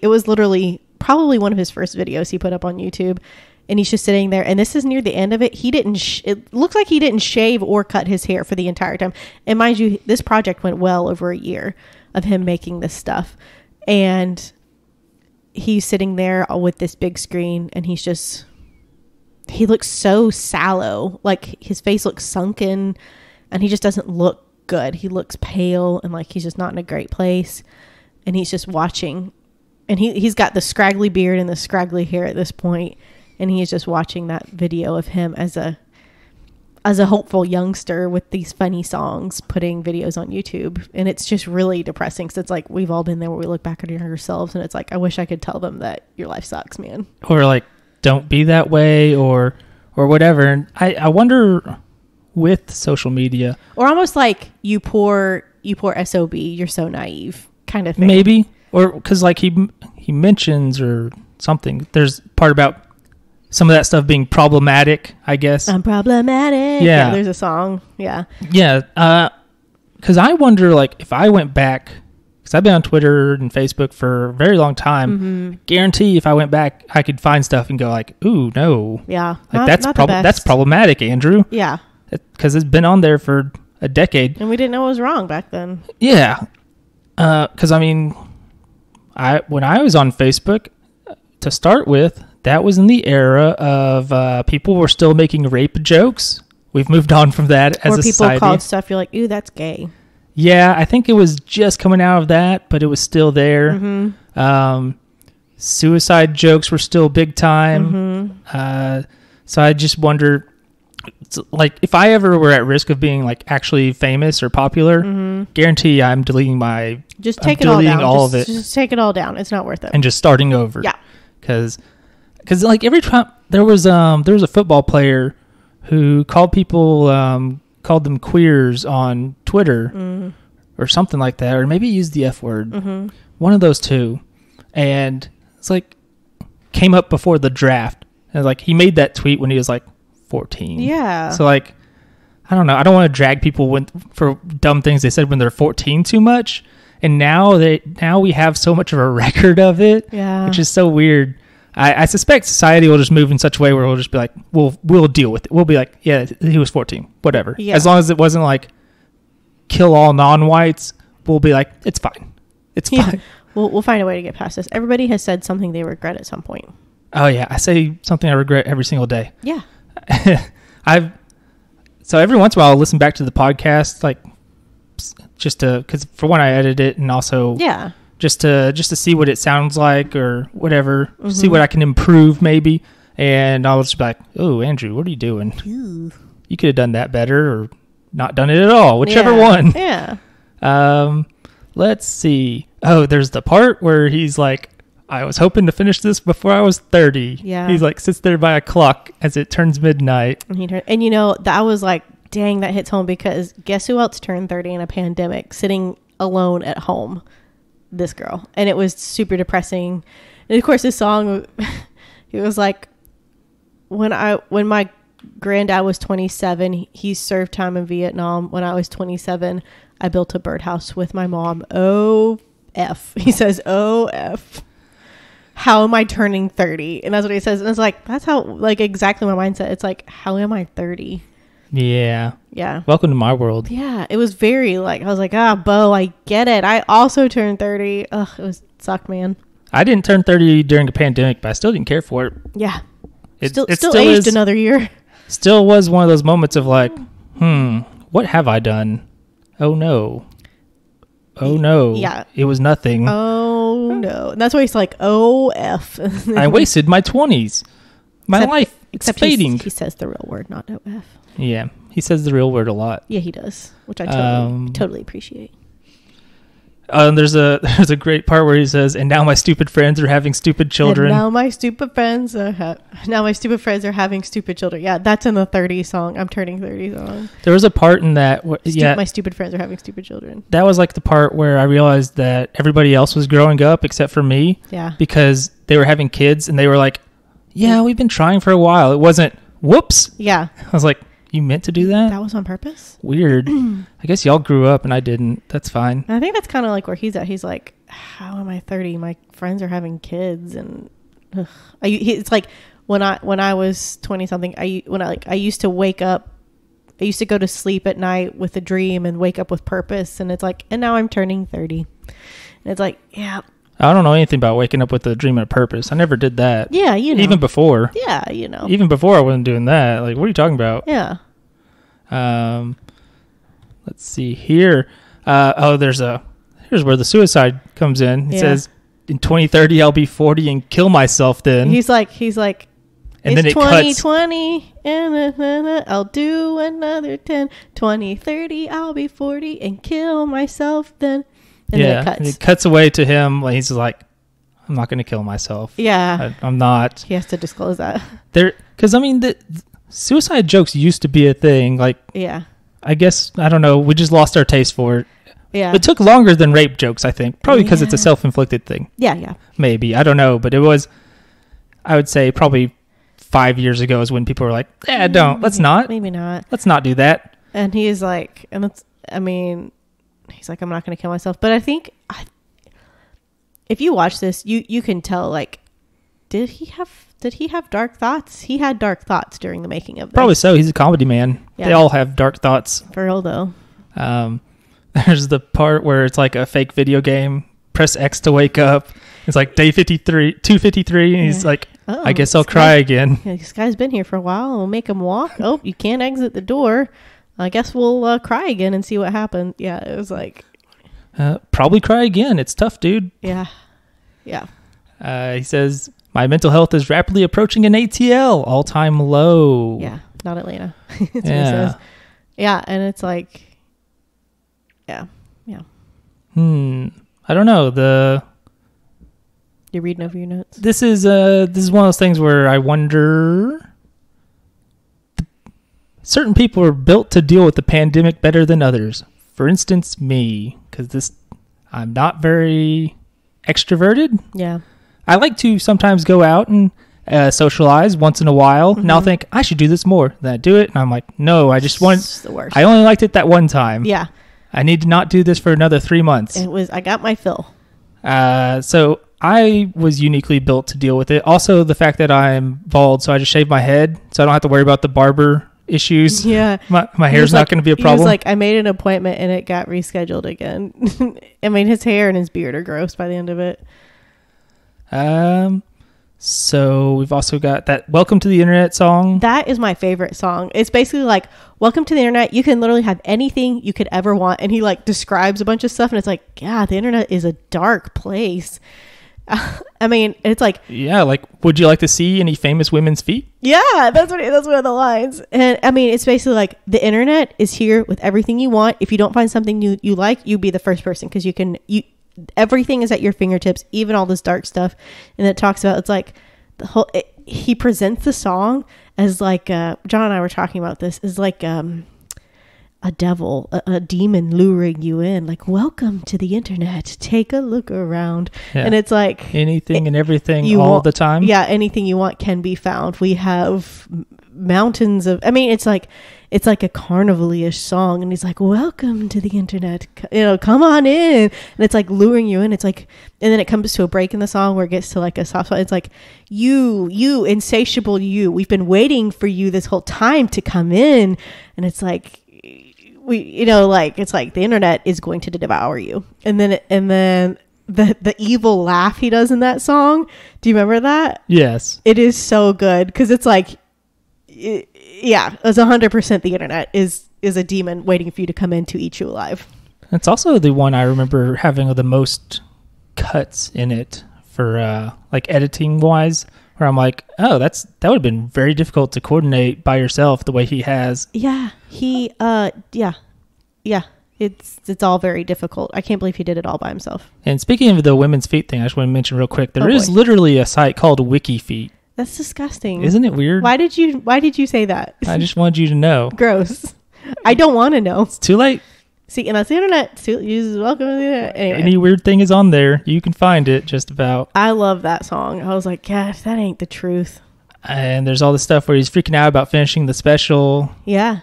was literally probably one of his first videos he put up on YouTube. And he's just sitting there. And this is near the end of it. He didn't, it looks like he didn't shave or cut his hair for the entire time. And mind you, this project went well over a year of him making this stuff. And he's sitting there with this big screen and he looks so sallow. Like his face looks sunken and he just doesn't look good. He looks pale and like he's just not in a great place. And he's just watching. And he's got the scraggly beard and the scraggly hair at this point. And he is just watching that video of him as a hopeful youngster with these funny songs, putting videos on YouTube. And it's just really depressing. So it's like, we've all been there where we look back at our younger selves and it's like, I wish I could tell them that your life sucks, man. Or like, don't be that way or whatever. And I wonder with social media. Or almost like you poor SOB, you're so naive kind of thing. Maybe. Or because like he mentions or something, there's part about some of that stuff being problematic, I guess. I'm problematic. Yeah, there's a song. Yeah. Yeah. Because I wonder, like, if I went back, because I've been on Twitter and Facebook for a very long time, mm-hmm. guarantee if I went back, I could find stuff and go like, ooh, no. Yeah. Like, that's problematic, Andrew. Yeah. Because it's been on there for a decade. And we didn't know it was wrong back then. Yeah. Because, I mean, when I was on Facebook, to start with, that was in the era of people were still making rape jokes. We've moved on from that as a society. Or people called stuff, you're like, ooh, that's gay. Yeah, I think it was just coming out of that, but it was still there. Mm-hmm. Suicide jokes were still big time. Mm-hmm. So I just wonder, like, if I ever were at risk of being like actually famous or popular, mm-hmm. guarantee I'm deleting my. Just take it all down. All of it. Just take it all down. It's not worth it. And just starting over. Yeah. Because like every time there was a football player who called them queers on Twitter or something like that, or maybe used the F word, mm-hmm. one of those two, and it's like came up before the draft, and like he made that tweet when he was like 14. Yeah. So like, I don't know. I don't want to drag people for dumb things they said when they're 14 too much, and now we have so much of a record of it, which is so weird. I suspect society will just move in such a way where we'll just be like, we'll deal with it. We'll be like, yeah, he was 14, whatever. Yeah. As long as it wasn't like kill all non-whites, we'll be like, it's fine. It's fine. We'll find a way to get past this. Everybody has said something they regret at some point. Oh yeah, I say something I regret every single day. Yeah. So every once in a while I'll listen back to the podcast, like just because for one I edit it and also just to see what it sounds like or whatever, mm-hmm. see what I can improve maybe. And I'll just be like, oh, Andrew, what are you doing? Ooh. You could have done that better or not done it at all, whichever one. Yeah. Let's see. Oh, there's the part where he's like, I was hoping to finish this before I was 30. Yeah. He's like, sits there by a clock as it turns midnight. And you know, that was like, dang, that hits home because guess who else turned 30 in a pandemic sitting alone at home? This girl. And it was super depressing. And of course this song, it was like when my granddad was 27, he served time in Vietnam. When I was 27, I built a birdhouse with my mom. OF. He says OF. How am I turning 30? And that's what he says. And it's like, that's how, like, exactly my mindset. It's like, how am I 30? Yeah. Yeah. Welcome to my world. Yeah. It was very like, I was like, Bo, I get it. I also turned 30. Ugh, it sucked, man. I didn't turn 30 during a pandemic, but I still didn't care for it. Yeah. It still is, aged another year. Still was one of those moments of like, what have I done? Oh no. Oh no. Yeah. It was nothing. Oh no. And that's why he's like, OF. I wasted my 20s. My life. It's fading. He says the real word, not OF. Yeah. He says the real word a lot. Yeah, he does, which I totally appreciate. There's a great part where he says, "And now my stupid friends are having stupid children." And now my stupid friends are having stupid children. Yeah, that's in the 30 song. I'm turning 30 song. There was a part in that. My stupid friends are having stupid children. That was like the part where I realized that everybody else was growing up except for me. Yeah. Because they were having kids and they were like, "Yeah, we've been trying for a while." It wasn't, "Whoops." Yeah. I was like, You meant to do that? That was on purpose? Weird. I guess y'all grew up and I didn't. That's fine. I think that's kind of like where he's at. He's like, how am I 30? My friends are having kids, and it's like when I was 20 something, I used to wake up, I used to go to sleep at night with a dream and wake up with purpose, and it's like, and now I'm turning 30. And it's like, yeah. I don't know anything about waking up with a dream and a purpose. I never did that. Yeah, you know. Even before. Yeah, you know. Even before I wasn't doing that. Like, what are you talking about? Yeah. Let's see here. Here's where the suicide comes in. It says, in 2030, I'll be 40 and kill myself then. He's like, and it's then it 2020, and I'll do another 10. 2030, I'll be 40 and kill myself then. And then it cuts. And it cuts away to him. Like, he's like, I'm not going to kill myself. Yeah. I'm not. He has to disclose that. Because, I mean, the suicide jokes used to be a thing. Like, yeah. I guess, I don't know. We just lost our taste for it. Yeah. It took longer than rape jokes, I think. Probably because it's a self-inflicted thing. Yeah. Maybe. I don't know. But it was, I would say, probably 5 years ago is when people were like, let's not. Maybe not. Let's not do that. And he's like, he's like, I'm not going to kill myself. But I think if you watch this, you can tell, like, did he have dark thoughts? He had dark thoughts during the making of this. Probably so. He's a comedy man. Yeah. They all have dark thoughts. For real, though. There's the part where it's like a fake video game. Press X to wake up. It's like day 253. And he's like, I guess I'll cry again. Yeah, this guy's been here for a while. We'll make him walk. Oh, you can't exit the door. I guess we'll cry again and see what happens. Yeah, it was like... probably cry again. It's tough, dude. Yeah. He says, my mental health is rapidly approaching an ATL, all-time low. Yeah, not Atlanta. That's what he says. Yeah, and it's like... Yeah. I don't know. You're reading over your notes? This is one of those things where I wonder... Certain people are built to deal with the pandemic better than others. For instance, me, because I'm not very extroverted. Yeah. I like to sometimes go out and socialize once in a while, and I'll think I should do this more. Then I do it, and I'm like, no, I just want. It's the worst. I only liked it that one time. Yeah. I need to not do this for another 3 months. I got my fill. So I was uniquely built to deal with it. Also, the fact that I'm bald, so I just shave my head, so I don't have to worry about the barber issues. Yeah. My hair's not going to be a problem. He was like, I made an appointment and it got rescheduled again. I mean, his hair and his beard are gross by the end of it. So we've also got that Welcome to the Internet song. That is my favorite song. It's basically like, welcome to the internet. You can literally have anything you could ever want. And he like describes a bunch of stuff and it's like, yeah, the internet is a dark place. I mean, it's like... Yeah, like, would you like to see any famous women's feet? Yeah, that's one of the lines. And I mean, it's basically like, the internet is here with everything you want. If you don't find something you like, you be the first person because everything is at your fingertips, even all this dark stuff. And it talks about, it's like, he presents the song as like, John and I were talking about this, is like... a devil, a demon luring you in, like, welcome to the internet, take a look around. And it's like anything and everything all the time. Yeah, anything you want can be found. We have mountains of, I mean, it's like a carnival-ish song, and he's like, welcome to the internet, come on in. And it's like luring you in. It's like, and then it comes to a break in the song where it gets to like a soft spot. It's like, you insatiable you, we've been waiting for you this whole time to come in. And it's like, it's like the internet is going to devour you. And then the evil laugh he does in that song. Do you remember that? Yes. It is so good because it's like, it's 100% the internet is a demon waiting for you to come in to eat you alive. It's also the one I remember having the most cuts in it for like editing wise, where I'm like, oh, that would have been very difficult to coordinate by yourself the way he has. Yeah. It's all very difficult. I can't believe he did it all by himself. And speaking of the women's feet thing, I just want to mention real quick, there is literally a site called WikiFeet. That's disgusting. Isn't it weird? Why did you say that? I just wanted you to know. Gross. I don't want to know. It's too late. See, and that's the internet. Welcome to the internet. Anyway. Any weird thing is on there. You can find it just about. I love that song. I was like, gosh, that ain't the truth. And there's all this stuff where he's freaking out about finishing the special. Yeah.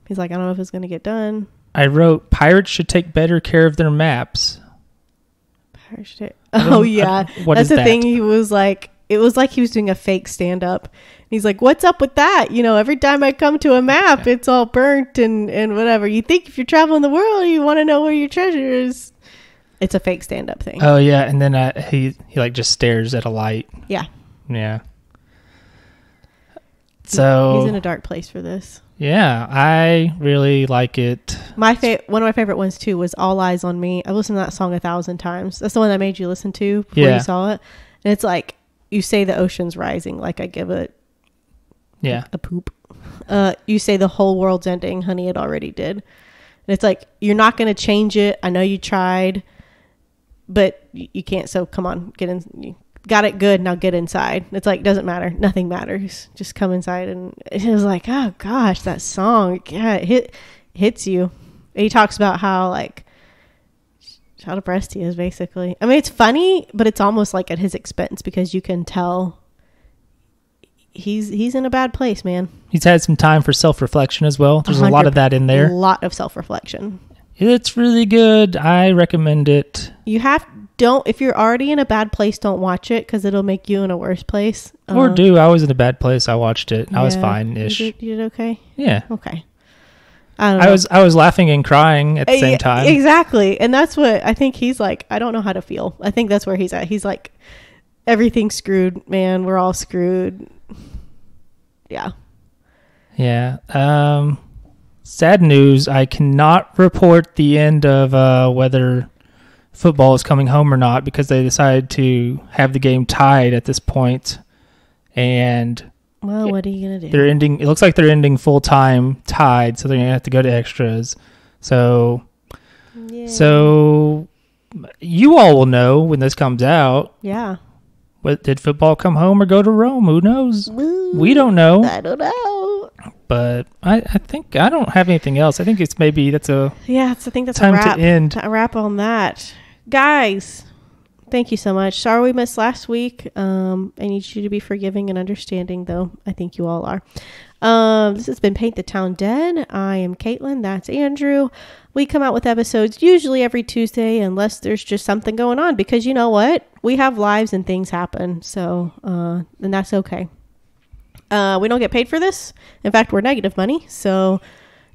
He's like, I don't know if it's going to get done. I wrote, pirates should take better care of their maps. Oh, yeah. That's the thing. He was like, it was like he was doing a fake stand-up. He's like, what's up with that? You know, every time I come to a map, it's all burnt and whatever. You think if you're traveling the world, you want to know where your treasure is. It's a fake stand-up thing. Oh, yeah. And then he like just stares at a light. Yeah. Yeah. So he's in a dark place for this. Yeah, I really like it. One of my favorite ones too was All Eyes on Me. I listened to that song 1,000 times. That's the one that made you listen to before you saw it. And it's like, you say the ocean's rising, like I give it a poop. You say the whole world's ending, honey, it already did. And it's like, you're not going to change it. I know you tried, but you can't. So come on, get in. You got it good. Now get inside. It's like, doesn't matter. Nothing matters. Just come inside. And it was like, oh gosh, that song, yeah, it hits you. And he talks about how depressed he is, basically. I mean, it's funny, but it's almost like at his expense because you can tell he's in a bad place, man. He's had some time for self-reflection as well. There's a lot of that in there. A lot of self-reflection. It's really good. I recommend it. If you're already in a bad place, don't watch it because it'll make you in a worse place. Or I was in a bad place. I watched it. I was fine-ish. You did okay? Yeah. Okay. I don't know. I was laughing and crying at the same time. Exactly. And that's what I think he's like, I don't know how to feel. I think that's where he's at. He's like, everything's screwed, man. We're all screwed. Yeah. Yeah. Sad news. I cannot report the end of whether football is coming home or not because they decided to have the game tied at this point. And well, what are you gonna do? It looks like they're ending full time tied, so they're gonna have to go to extras. So you all will know when this comes out. Yeah. What did football come home or go to Rome? Who knows? We don't know. I don't know. But I think I don't have anything else. I think it's I think that's time a wrap, to end. A wrap on that, guys. Thank you so much. Sorry we missed last week. I need you to be forgiving and understanding, though. I think you all are. This has been Paint the Town Dead. I am Caitlin. That's Andrew. We come out with episodes usually every Tuesday unless there's just something going on because you know what? We have lives and things happen. So, and that's okay. We don't get paid for this. In fact, we're negative money. So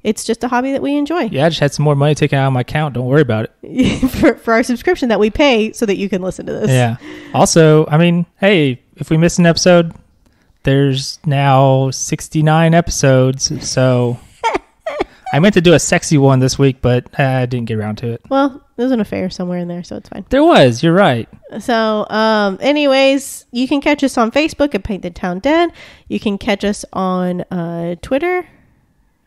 it's just a hobby that we enjoy. Yeah, I just had some more money taken out of my account. Don't worry about it. for our subscription that we pay so that you can listen to this. Yeah. Also, I mean, hey, if we miss an episode, there's now 69 episodes. So I meant to do a sexy one this week, but I didn't get around to it. Well, there's an affair somewhere in there, so it's fine. There was. You're right. So, anyways, you can catch us on Facebook at Paint the Town Dead. You can catch us on Twitter.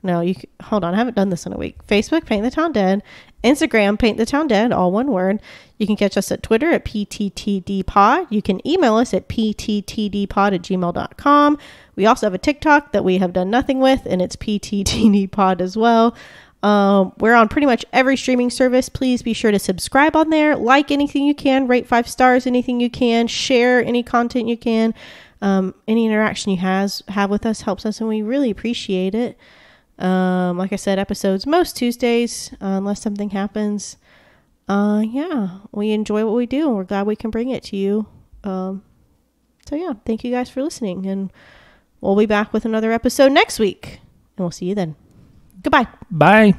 No, hold on. I haven't done this in a week. Facebook, Paint the Town Dead. Instagram, Paint the Town Dead, all one word. You can catch us at Twitter at PTTDpod. You can email us at pttdpod@gmail.com. We also have a TikTok that we have done nothing with, and it's PTTDpod as well. We're on pretty much every streaming service. Please be sure to subscribe on there. Like anything you can. Rate 5 stars anything you can. Share any content you can. Any interaction you have with us helps us, and we really appreciate it. Like I said, episodes most Tuesdays, unless something happens. Yeah, we enjoy what we do and we're glad we can bring it to you. So yeah, thank you guys for listening, and we'll be back with another episode next week, and we'll see you then. Goodbye. Bye.